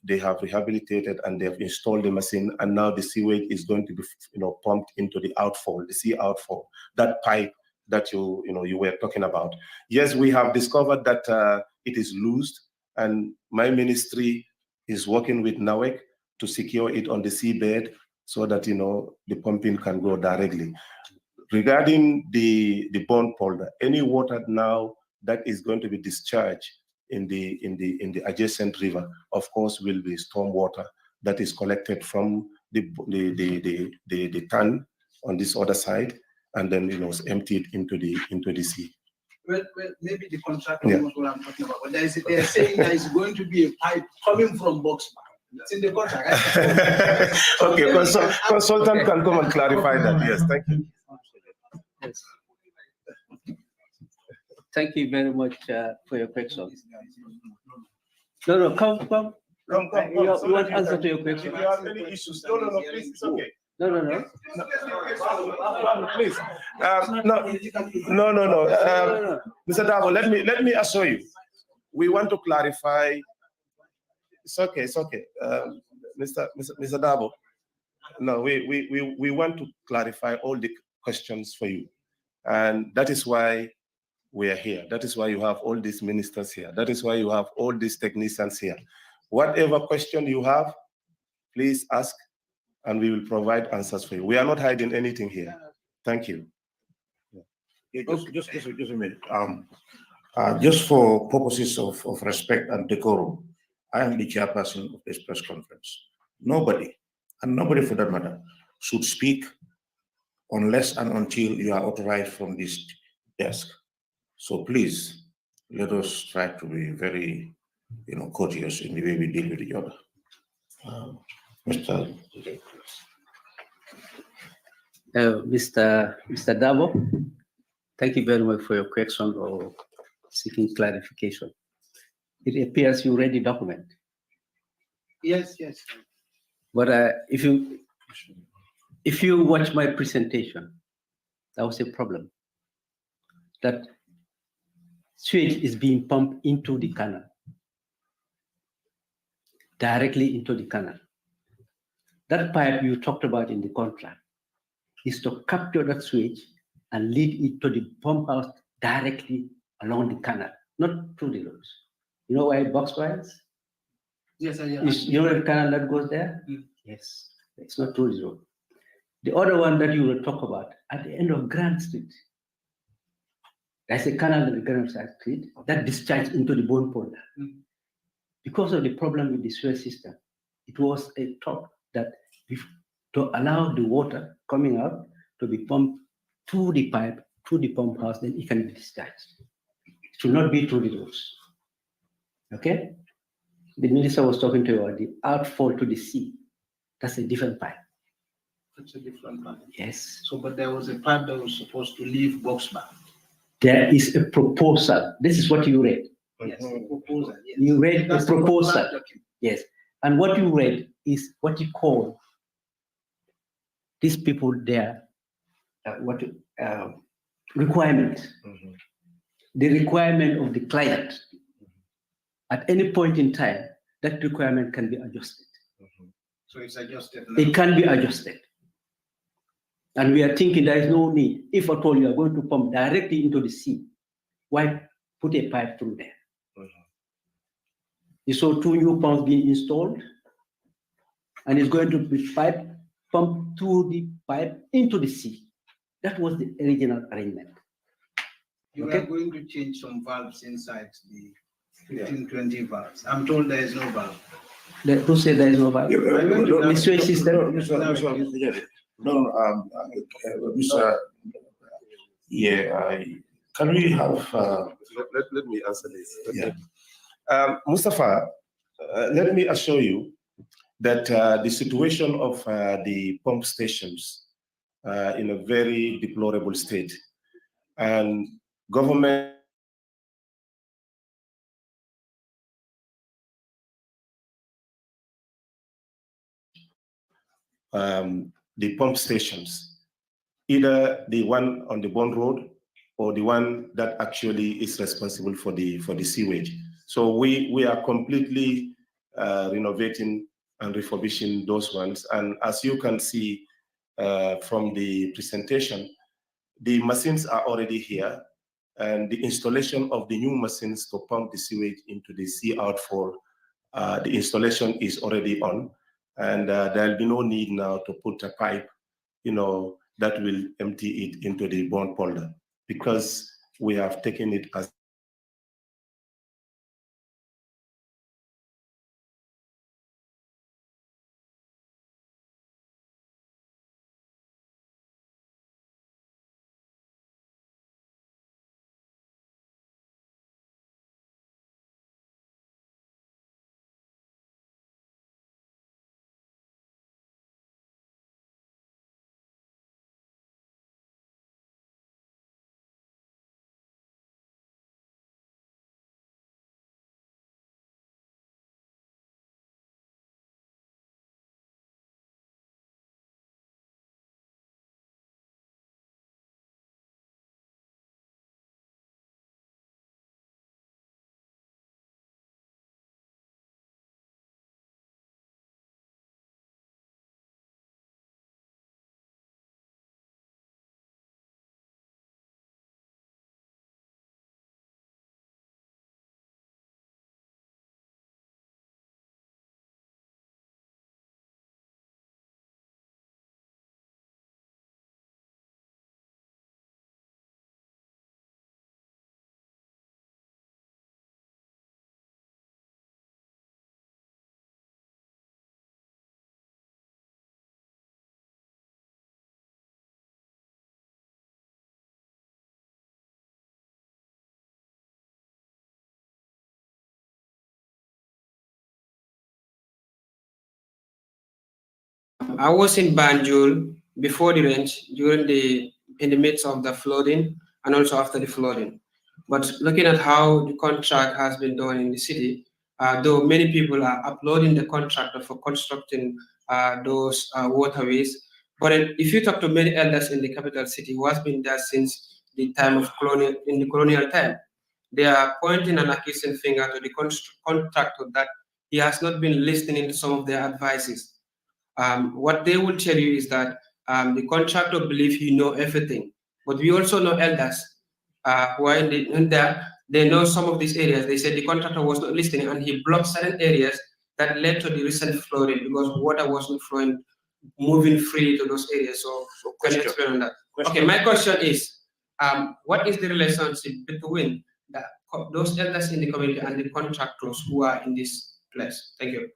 they have rehabilitated and they've installed the machine, and now the sewage is going to be, pumped into the outfall, the sea outfall, that pipe that you were talking about. Yes, we have discovered that it is loosed, and my ministry is working with NAWEC to secure it on the seabed so that the pumping can go directly. Regarding the bond polder, any water now that is going to be discharged in the adjacent river, of course, will be storm water that is collected from the tank on this other side, and then emptied into the sea. Well, maybe the contractor knows what I'm talking about, but they're saying there is going to be a pipe coming from Boxbar. It's in the contract. Okay, consultant can come and clarify that. Yes, thank you. Yes. Thank you very much for your question. No, come. You want answer to your question? If you have any issues, no, please, it's okay. No. Please. No. Mr. Davo, let me assure you, we want to clarify. It's okay. Mr. Davo, no, we want to clarify all the questions for you. And that is why we are here. That is why you have all these ministers here. That is why you have all these technicians here. Whatever question you have, please ask, and we will provide answers for you. We are not hiding anything here. Thank you. Yeah, just a minute. Just for purposes of respect and decorum, I am the chairperson of this press conference. Nobody, and nobody for that matter, should speak unless and until you are authorized from this desk. So please, let us try to be very, courteous in the way we deal with each other. Mr. Davo, thank you very much for your question or seeking clarification. It appears you read the document. Yes. But if you watch my presentation, that was a problem. That sewage is being pumped into the canal, directly into the canal. That pipe you talked about in the contract is to capture that sewage and lead it to the pump house directly along the canal, not through the roads. You know why Boxbar is? Yes, You know the canal that goes there? Yes, it's not through the road. The other one that you will talk about at the end of Grand Street, there's a canal at the Grand Street that discharged into the bone polder. Because of the problem with the sewage system, it was a thought that to allow the water coming out to be pumped through the pipe, through the pump house, then it can be discharged. It should not be through the roads. Okay? The minister was talking to you about the outfall to the sea. That's a different pipe. That's a different pipe. Yes. So, but there was a pipe that was supposed to leave Boxbar. There is a proposal. This is what you read. Yes, a proposal. Yes. You read That's a proposal. the Yes. And what you read is what you call these people there, requirement. The requirement of the client. At any point in time, that requirement can be adjusted. So it's adjusted now. It can be adjusted. And we are thinking there is no need. If at all you are going to pump directly into the sea, why put a pipe through there? You saw 2 new pumps being installed, and it's going to be pumped through the pipe into the sea. That was the original arrangement. You are going to change some valves inside the 1520 valves. I'm told there is no valve. Who said there is no valve? The sewage system. Mr. Yeah, can we have? Let me answer this. Okay. Yeah. Mustafa, let me assure you that the situation of the pump stations in a very deplorable state, and government the pump stations, either the one on the Bond Road or the one that actually is responsible for the sewage. So we are completely renovating and refurbishing those ones. And as you can see from the presentation, the machines are already here, and the installation of the new machines to pump the sewage into the sea outfall, the installation is already on, and there'll be no need now to put a pipe, that will empty it into the bond polder, because we have taken it as I was in Banjul before the rains, in the midst of the flooding and also after the flooding. But looking at how the contract has been done in the city, though many people are applauding the contractor for constructing those waterways, but if you talk to many elders in the capital city who has been there since the time of colonial time, they are pointing an accusing finger to the contractor that he has not been listening to some of their advices. What they will tell you is that the contractor believes he knows everything, but we also know elders who are in there. They know some of these areas. They said the contractor was not listening, and he blocked certain areas that led to the recent flooding because water wasn't flowing, moving freely to those areas. So can you explain on that? Okay, my question is, what is the relationship between those elders in the community and the contractors who are in this place? Thank you.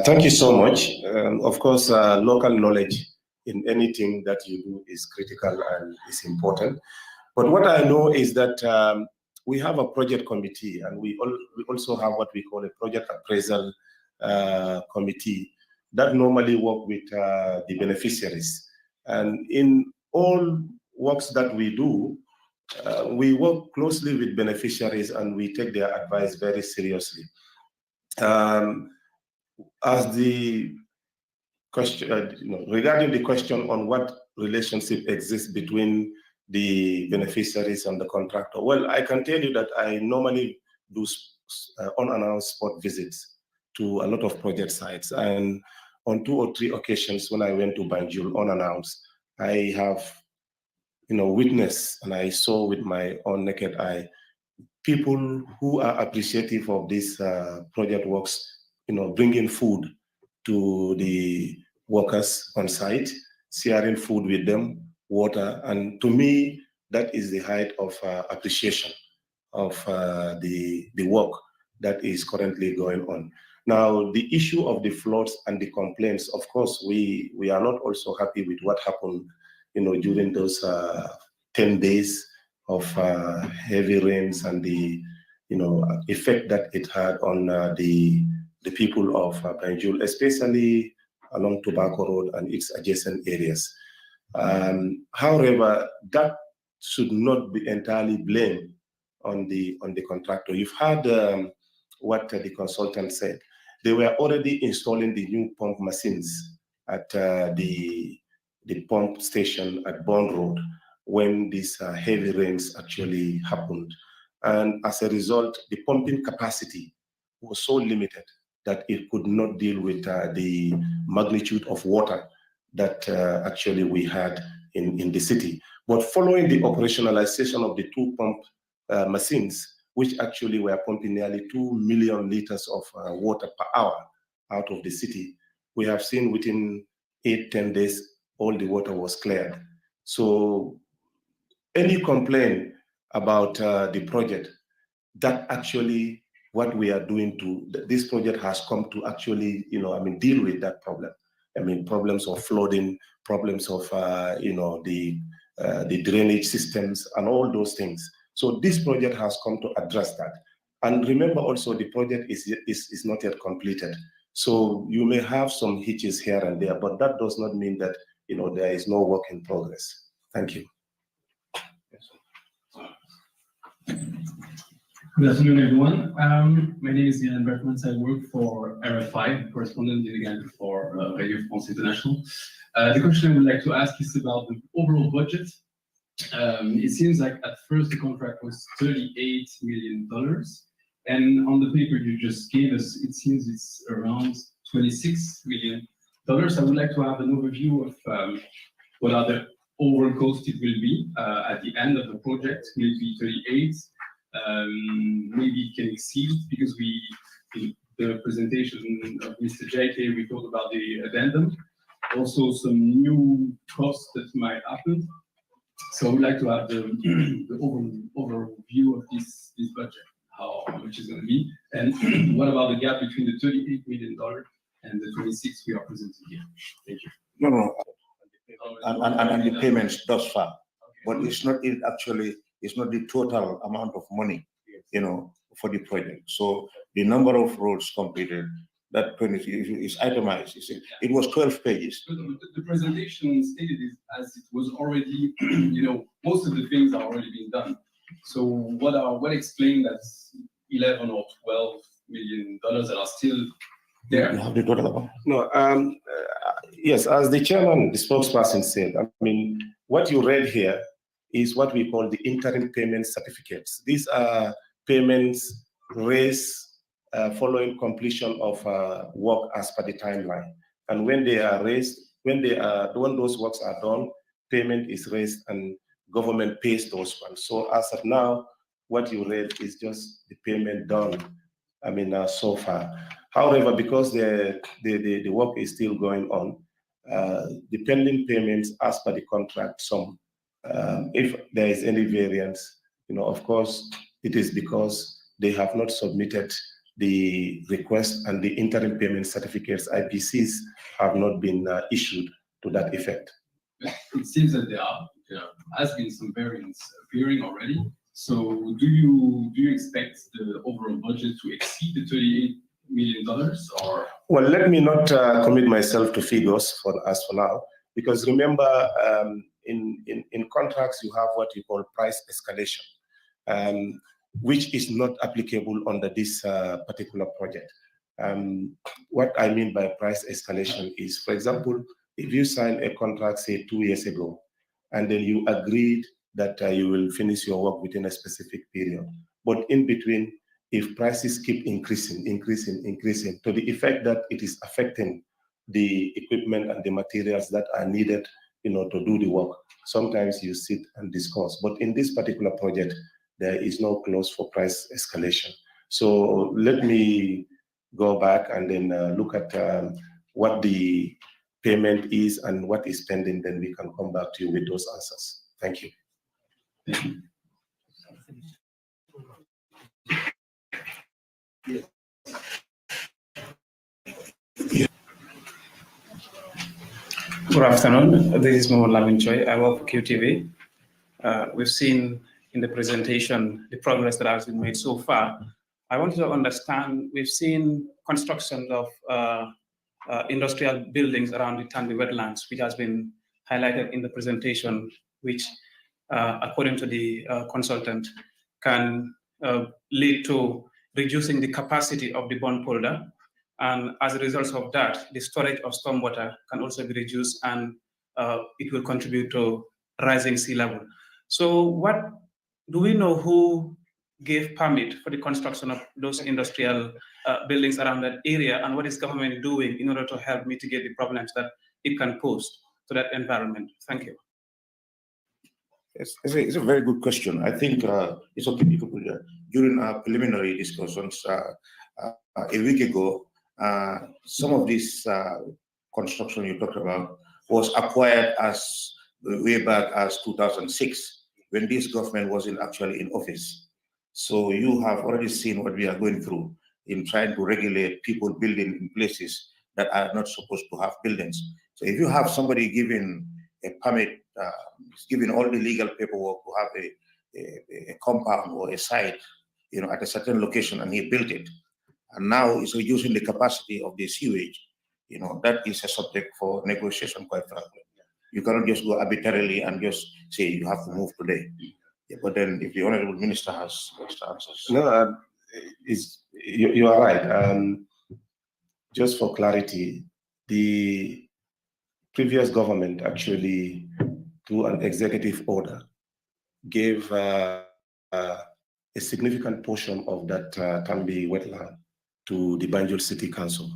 Thank you so much. Of course, local knowledge in anything that you do is critical and is important. But what I know is that we have a project committee, and we also have what we call a project appraisal committee that normally work with the beneficiaries. And in all works that we do, we work closely with beneficiaries and we take their advice very seriously. As the question, regarding the question on what relationship exists between the beneficiaries and the contractor, well, I can tell you that I normally do unannounced spot visits to a lot of project sites. And on 2 or 3 occasions when I went to Banjul unannounced, I have witnessed and I saw with my own naked eye people who are appreciative of these project works, bringing food to the workers on site, sharing food with them, water, and to me, that is the height of appreciation of the work that is currently going on. Now, the issue of the floods and the complaints, of course, we are not also happy with what happened, during those 10 days of heavy rains and the, effect that it had on the people of BANJUL, especially along Tobacco Road and its adjacent areas. However, that should not be entirely blamed on the contractor. You've heard what the consultant said. They were already installing the new pump machines at the pump station at Bond Road when these heavy rains actually happened. And as a result, the pumping capacity was so limited that it could not deal with the magnitude of water that actually we had in the city. But following the operationalization of the two pump machines, which actually were pumping nearly 2 million liters of water per hour out of the city, we have seen within 8-10 days, all the water was cleared. So any complaint about the project, that actually what we are doing this project has come to actually, deal with that problem. Problems of flooding, problems of, the drainage systems and all those things. So this project has come to address that. And remember also the project is not yet completed. So you may have some hitches here and there, but that does not mean that, there is no work in progress. Thank you. Good afternoon, everyone. My name is Ian Bertmans. I work for RFI, correspondent in Gambia for Radio France International. The question I would like to ask is about the overall budget. It seems like at first the contract was $38 million, and on the paper you just gave us, it seems it's around $26 million. I would like to have an overview of what are the overall costs it will be at the end of the project. Will it be 38? Maybe it can exceed, because in the presentation of Mr. JK, we talked about the addendum, also some new costs that might happen. So I would like to have the overview of this budget, how much is going to be, and what about the gap between the $38 million and the 26 we are presenting here? Thank you. No. And the payments thus far, okay. But it's not it's not the total amount of money, for the project. So the number of roads completed, that 20 is itemized. It was 12 pages. The presentation stated it as it was already, most of the things are already being done. So what explained that 11 or 12 million dollars that are still there? You have the total amount? No. Yes, as the chairman, the spokesperson said, what you read here is what we call the interim payment certificates. These are payments raised following completion of work as per the timeline. And when they are raised, when those works are done, payment is raised and government pays those ones. So as of now, what you read is just the payment done, so far. However, because the work is still going on, the pending payments as per the contract sum, if there is any variance, of course, it is because they have not submitted the request and the interim payment certificates, IPCs, have not been issued to that effect. It seems that there has been some variance appearing already. So do you expect the overall budget to exceed the $38 million, or? Well, let me not commit myself to figures for now, because remember, in contracts you have what you call price escalation, which is not applicable under this particular project. What I mean by price escalation is, for example, if you sign a contract, say 2 years ago, and then you agreed that you will finish your work within a specific period, but in between, if prices keep increasing to the effect that it is affecting the equipment and the materials that are needed, to do the work, sometimes you sit and discuss. But in this particular project, there is no clause for price escalation. So let me go back and then look at what the payment is and what is pending, then we can come back to you with those answers. Thank you. Good afternoon. This is Mohamed Lamin Choi. I work for QTV. We've seen in the presentation the progress that has been made so far. I wanted to understand, we've seen construction of industrial buildings around the Tandy wetlands, which has been highlighted in the presentation, which, according to the consultant, can lead to reducing the capacity of the bond polder. And as a result of that, the storage of stormwater can also be reduced, and it will contribute to rising sea level. So what do we know who gave permit for the construction of those industrial buildings around that area, and what is government doing in order to help mitigate the problems that it can pose to that environment? Thank you. It's a very good question. I think it's okay. During our preliminary discussions a week ago, some of this construction you talked about was acquired as way back as 2006, when this government wasn't actually in office. So you have already seen what we are going through in trying to regulate people building in places that are not supposed to have buildings. So if you have somebody giving a permit, giving all the legal paperwork to have a compound or a site, at a certain location, and he built it, and now is reducing the capacity of the sewage, that is a subject for negotiation, quite frankly. You cannot just go arbitrarily and just say you have to move today. Yeah, but then if the Honorable Minister has answers. No, you are right. Just for clarity, the previous government actually, through an executive order, gave a significant portion of that Tambi wetland to the Banjul City Council.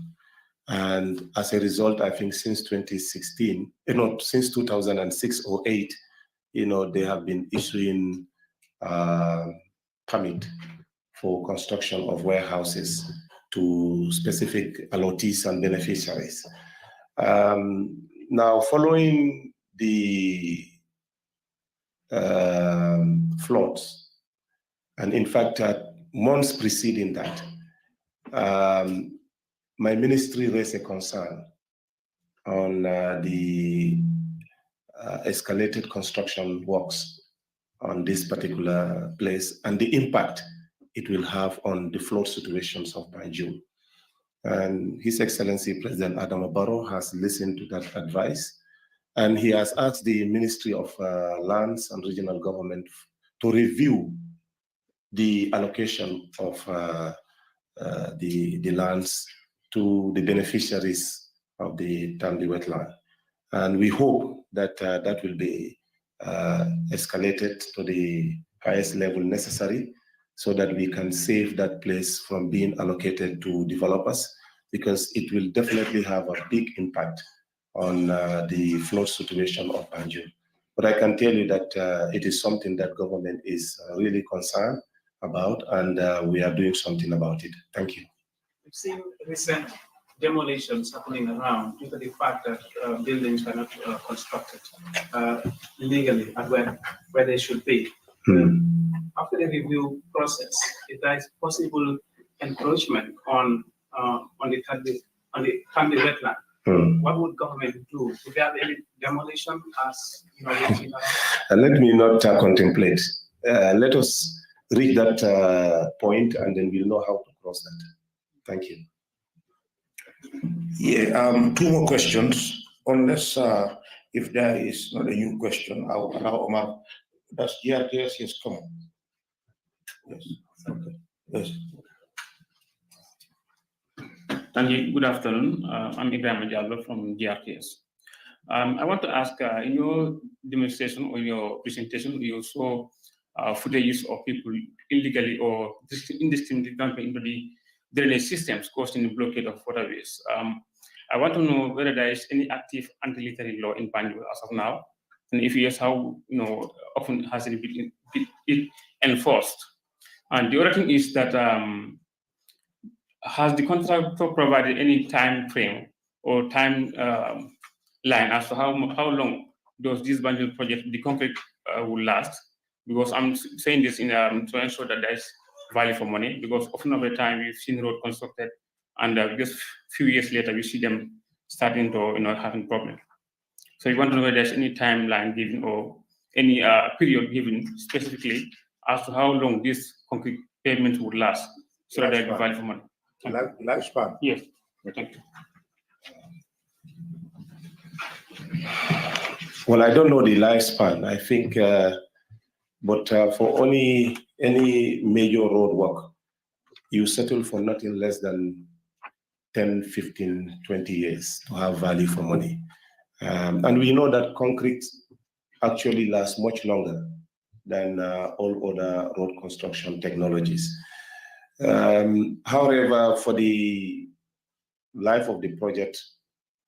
And as a result, I think since 2016, since 2006 or 8, they have been issuing permit for construction of warehouses to specific allottees and beneficiaries. Now, following the floods, and in fact, months preceding that, my ministry raised a concern on the escalated construction works on this particular place and the impact it will have on the flood situations of Banjul. And His Excellency President Adama Barrow has listened to that advice, and he has asked the Ministry of Lands and Regional Government to review the allocation of the lands to the beneficiaries of the Tambi wetland. And we hope that that will be escalated to the highest level necessary so that we can save that place from being allocated to developers, because it will definitely have a big impact on the flood situation of Banjul. But I can tell you that it is something that government is really concerned about, and we are doing something about it. Thank you. We've seen recent demolitions happening around due to the fact that buildings are not constructed legally and where they should be. After the review process, if there is possible encroachment on the Tambi wetland, what would government do? Would there be any demolition as let me not contemplate. Let us reach that point, and then we'll know how to cross that. Thank you. Yeah, two more questions. Unless if there is not a new question, I will allow Omar. Does GRTS yes come? Yes. Okay. Yes. Thank you. Good afternoon. I'm Ibrahim Jallo from GRTS. I want to ask, in your demonstration or your presentation, you saw footage of people illegally or indiscriminately dumping into the drainage systems, causing the blockade of waterways. I want to know whether there is any active anti-littering law in Banjul as of now, and if yes, how often has it been enforced? And the other thing is that has the contractor provided any time frame or time line as to how long does this BANJUL project, the concrete, will last? Because I'm saying this in to ensure that there is value for money. Because often over time we've seen road constructed, and just a few years later we see them starting to having problems. So we want to know whether there's any timeline given or any period given specifically as to how long this concrete pavement would last, so that there will be value for money. Lifespan. Yes. Thank you. Well, I don't know the lifespan. I think, but for any major road work, you settle for nothing less than 10, 15, 20 years to have value for money. And we know that concrete actually lasts much longer than all other road construction technologies. However, for the life of the project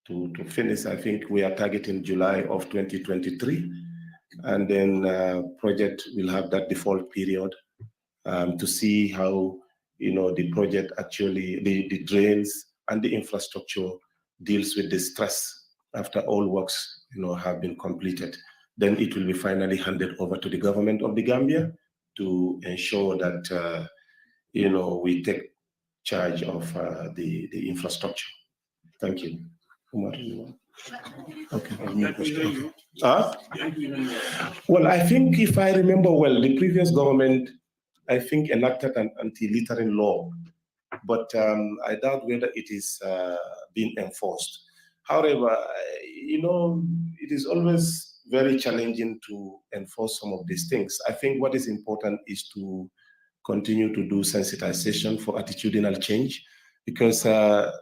to finish, I think we are targeting July of 2023. And then project will have that default period to see how the project actually, the drains and the infrastructure deals with the stress after all works have been completed. Then it will be finally handed over to the government of the Gambia to ensure that we take charge of the infrastructure. Thank you. Okay. Well, I think if I remember well, the previous government, I think, enacted an anti-littering law, but I doubt whether it is being enforced. However, it is always very challenging to enforce some of these things. I think what is important is to continue to do sensitization for attitudinal change, because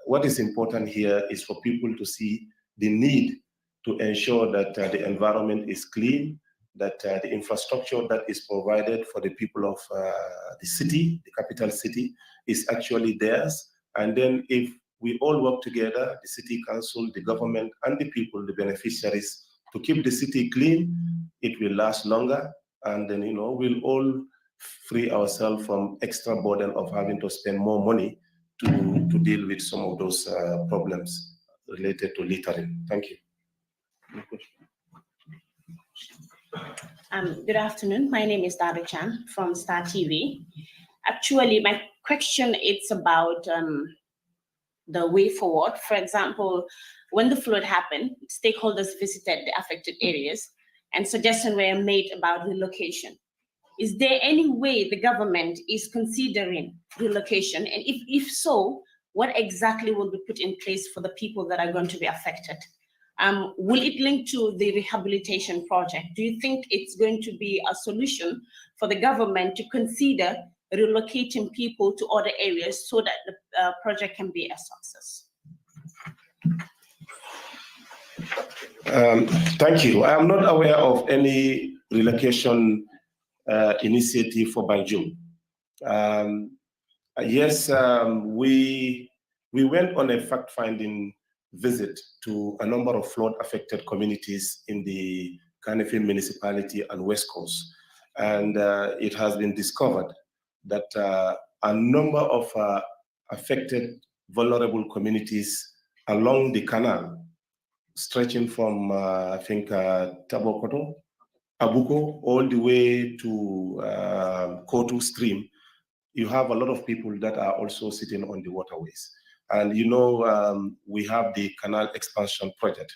what is important here is for people to see the need to ensure that the environment is clean, that the infrastructure that is provided for the people of the city, the capital city, is actually theirs. And then if we all work together, the city council, the government, and the people, the beneficiaries, to keep the city clean, it will last longer. And then, we'll all free ourselves from extra burden of having to spend more money to deal with some of those problems related to littering. Thank you. Good afternoon. My name is Dara Chan from Star TV. Actually, my question is about the way forward. For example, when the flood happened, stakeholders visited the affected areas and suggestions were made about relocation. Is there any way the government is considering relocation? And if so, what exactly will be put in place for the people that are going to be affected? Will it link to the rehabilitation project? Do you think it's going to be a solution for the government to consider relocating people to other areas so that the project can be a success? Thank you. I am not aware of any relocation initiative for BANJUL. Yes, we went on a fact-finding visit to a number of flood-affected communities in the Kanifing municipality and West Coast. And it has been discovered that a number of affected vulnerable communities along the canal, stretching from, I think, Tabokoto, Abuko, all the way to Kotu stream, you have a lot of people that are also sitting on the waterways. And we have the canal expansion project.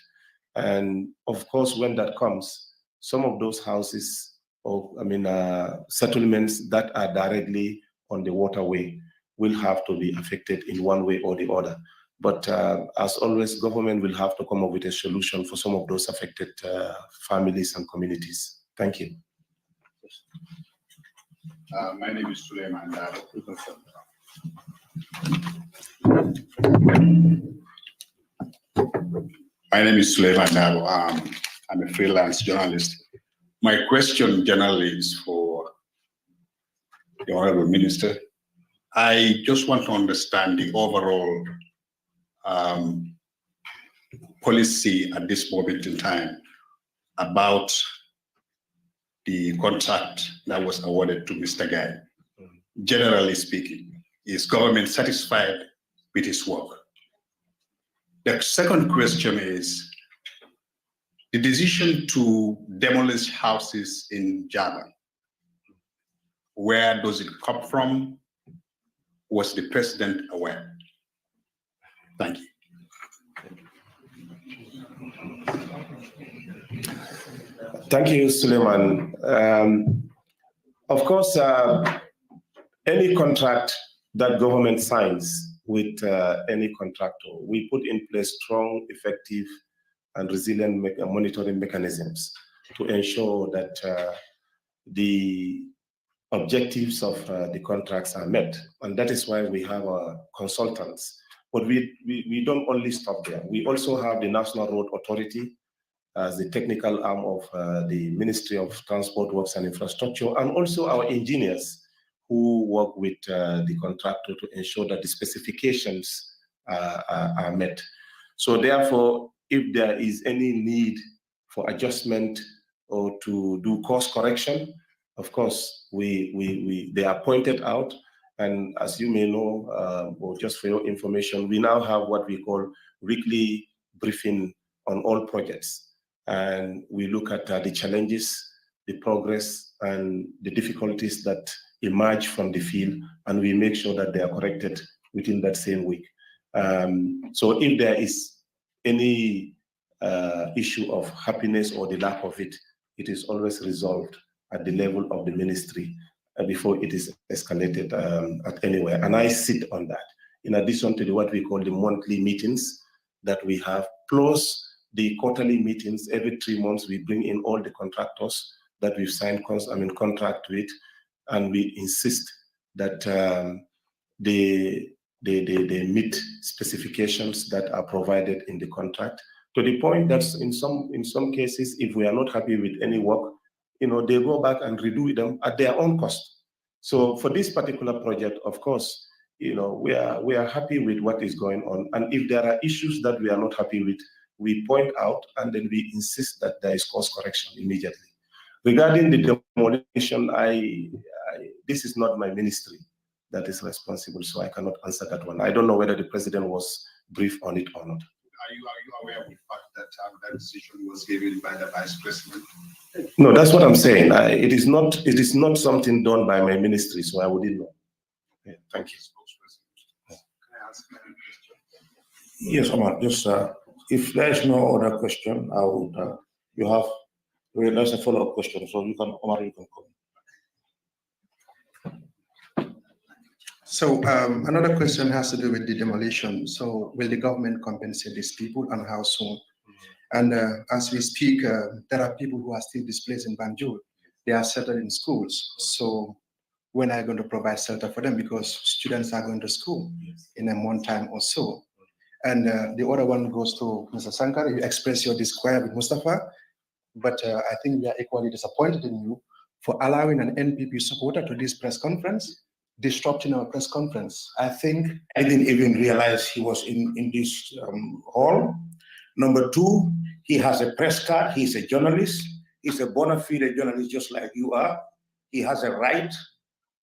And of course, when that comes, some of those houses, settlements that are directly on the waterway will have to be affected in one way or the other. But as always, government will have to come up with a solution for some of those affected families and communities. Thank you. My name is Suleiman. My name is Suleiman Dabo. I'm a freelance journalist. My question generally is for the Honorable Minister. I just want to understand the overall policy at this moment in time about the contract that was awarded to Mr. Guy. Generally speaking, is government satisfied with his work? The second question is, the decision to demolish houses in Java, where does it come from? Was the president aware? Thank you. Thank you, Suleiman. Of course, any contract that government signs with any contractor, we put in place strong, effective, and resilient monitoring mechanisms to ensure that the objectives of the contracts are met. And that is why we have consultants. But we don't only stop there. We also have the National Road Authority as the technical arm of the Ministry of Transport, Works and Infrastructure, and also our engineers who work with the contractor to ensure that the specifications are met. So therefore, if there is any need for adjustment or to do course correction, of course, they are pointed out. And as you may know, or just for your information, we now have what we call weekly briefing on all projects. And we look at the challenges, the progress, and the difficulties that emerge from the field, and we make sure that they are corrected within that same week. So if there is any issue of happiness or the lack of it, it is always resolved at the level of the ministry before it is escalated at anywhere. And I sit on that, in addition to what we call the monthly meetings that we have, plus the quarterly meetings. Every 3 months, we bring in all the contractors that we've signed contract with, and we insist that they meet specifications that are provided in the contract, to the point that in some cases, if we are not happy with any work, they go back and redo them at their own cost. So for this particular project, of course, we are happy with what is going on. And if there are issues that we are not happy with, we point out and then we insist that there is course correction immediately. Regarding the demolition, this is not my ministry that is responsible, so I cannot answer that one. I don't know whether the president was briefed on it or not. Are you aware of the fact that that decision was given by the vice president? No, that's what I'm saying. It is not something done by my ministry, so I wouldn't know. Yeah, thank you. Can I ask a question? Yes, Omar. Just if there is no other question, I would. There's a follow-up question, so Omar, you can come. So another question has to do with the demolition. So will the government compensate these people, and how soon? And as we speak, there are people who are still displaced in Banjul. They are settled in schools. So when are you going to provide shelter for them? Because students are going to school in a month time or so. And the other one goes to Mr. Sankar. You express your disquiet with Mustafa, but I think we are equally disappointed in you for allowing an NPP supporter to this press conference, disrupting our press conference. I think I didn't even realize he was in this hall. Number two, he has a press card. He's a journalist. He's a bona fide journalist, just like you are. He has a right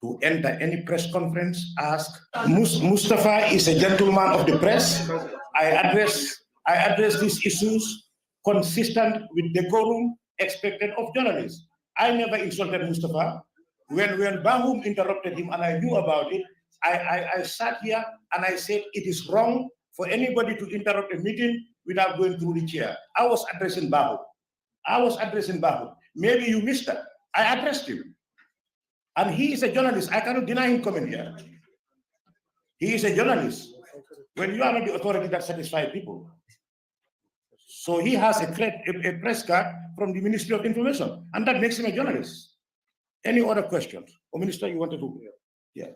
to enter any press conference, ask. Mustafa is a gentleman of the press. I address these issues consistent with decorum expected of journalists. I never insulted Mustafa. When Bahum interrupted him and I knew about it, I sat here and I said it is wrong for anybody to interrupt a meeting without going through the chair. I was addressing Bahum. Maybe you missed that. I addressed him. And he is a journalist. I cannot deny him coming here. He is a journalist. When you are not the authority that satisfies people. So he has a press card from the Ministry of Information, and that makes him a journalist. Any other questions? Or Minister, you wanted to? Yeah.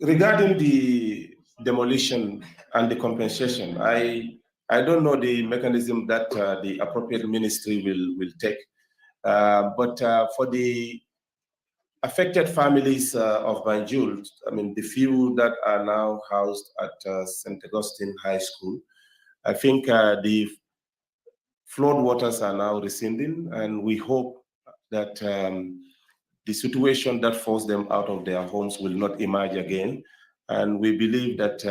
Regarding the demolition and the compensation, I don't know the mechanism that the appropriate ministry will take. But for the affected families of Banjul, I mean, the few that are now housed at St. Augustine High School, I think the flood waters are now receding, and we hope that the situation that forced them out of their homes will not emerge again. And we believe that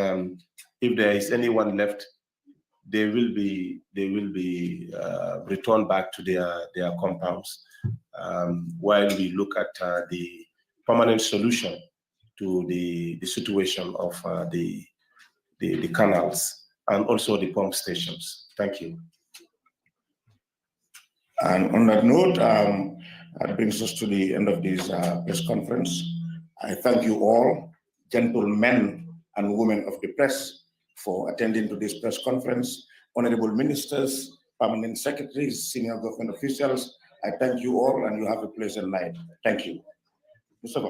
if there is anyone left, they will be returned back to their compounds, while we look at the permanent solution to the situation of the canals and also the pump stations. Thank you. And on that note, that brings us to the end of this press conference. I thank you all, gentlemen and women of the press, for attending to this press conference. Honorable ministers, permanent secretaries, senior government officials, I thank you all, and you have a pleasant night. Thank you. Mustafa.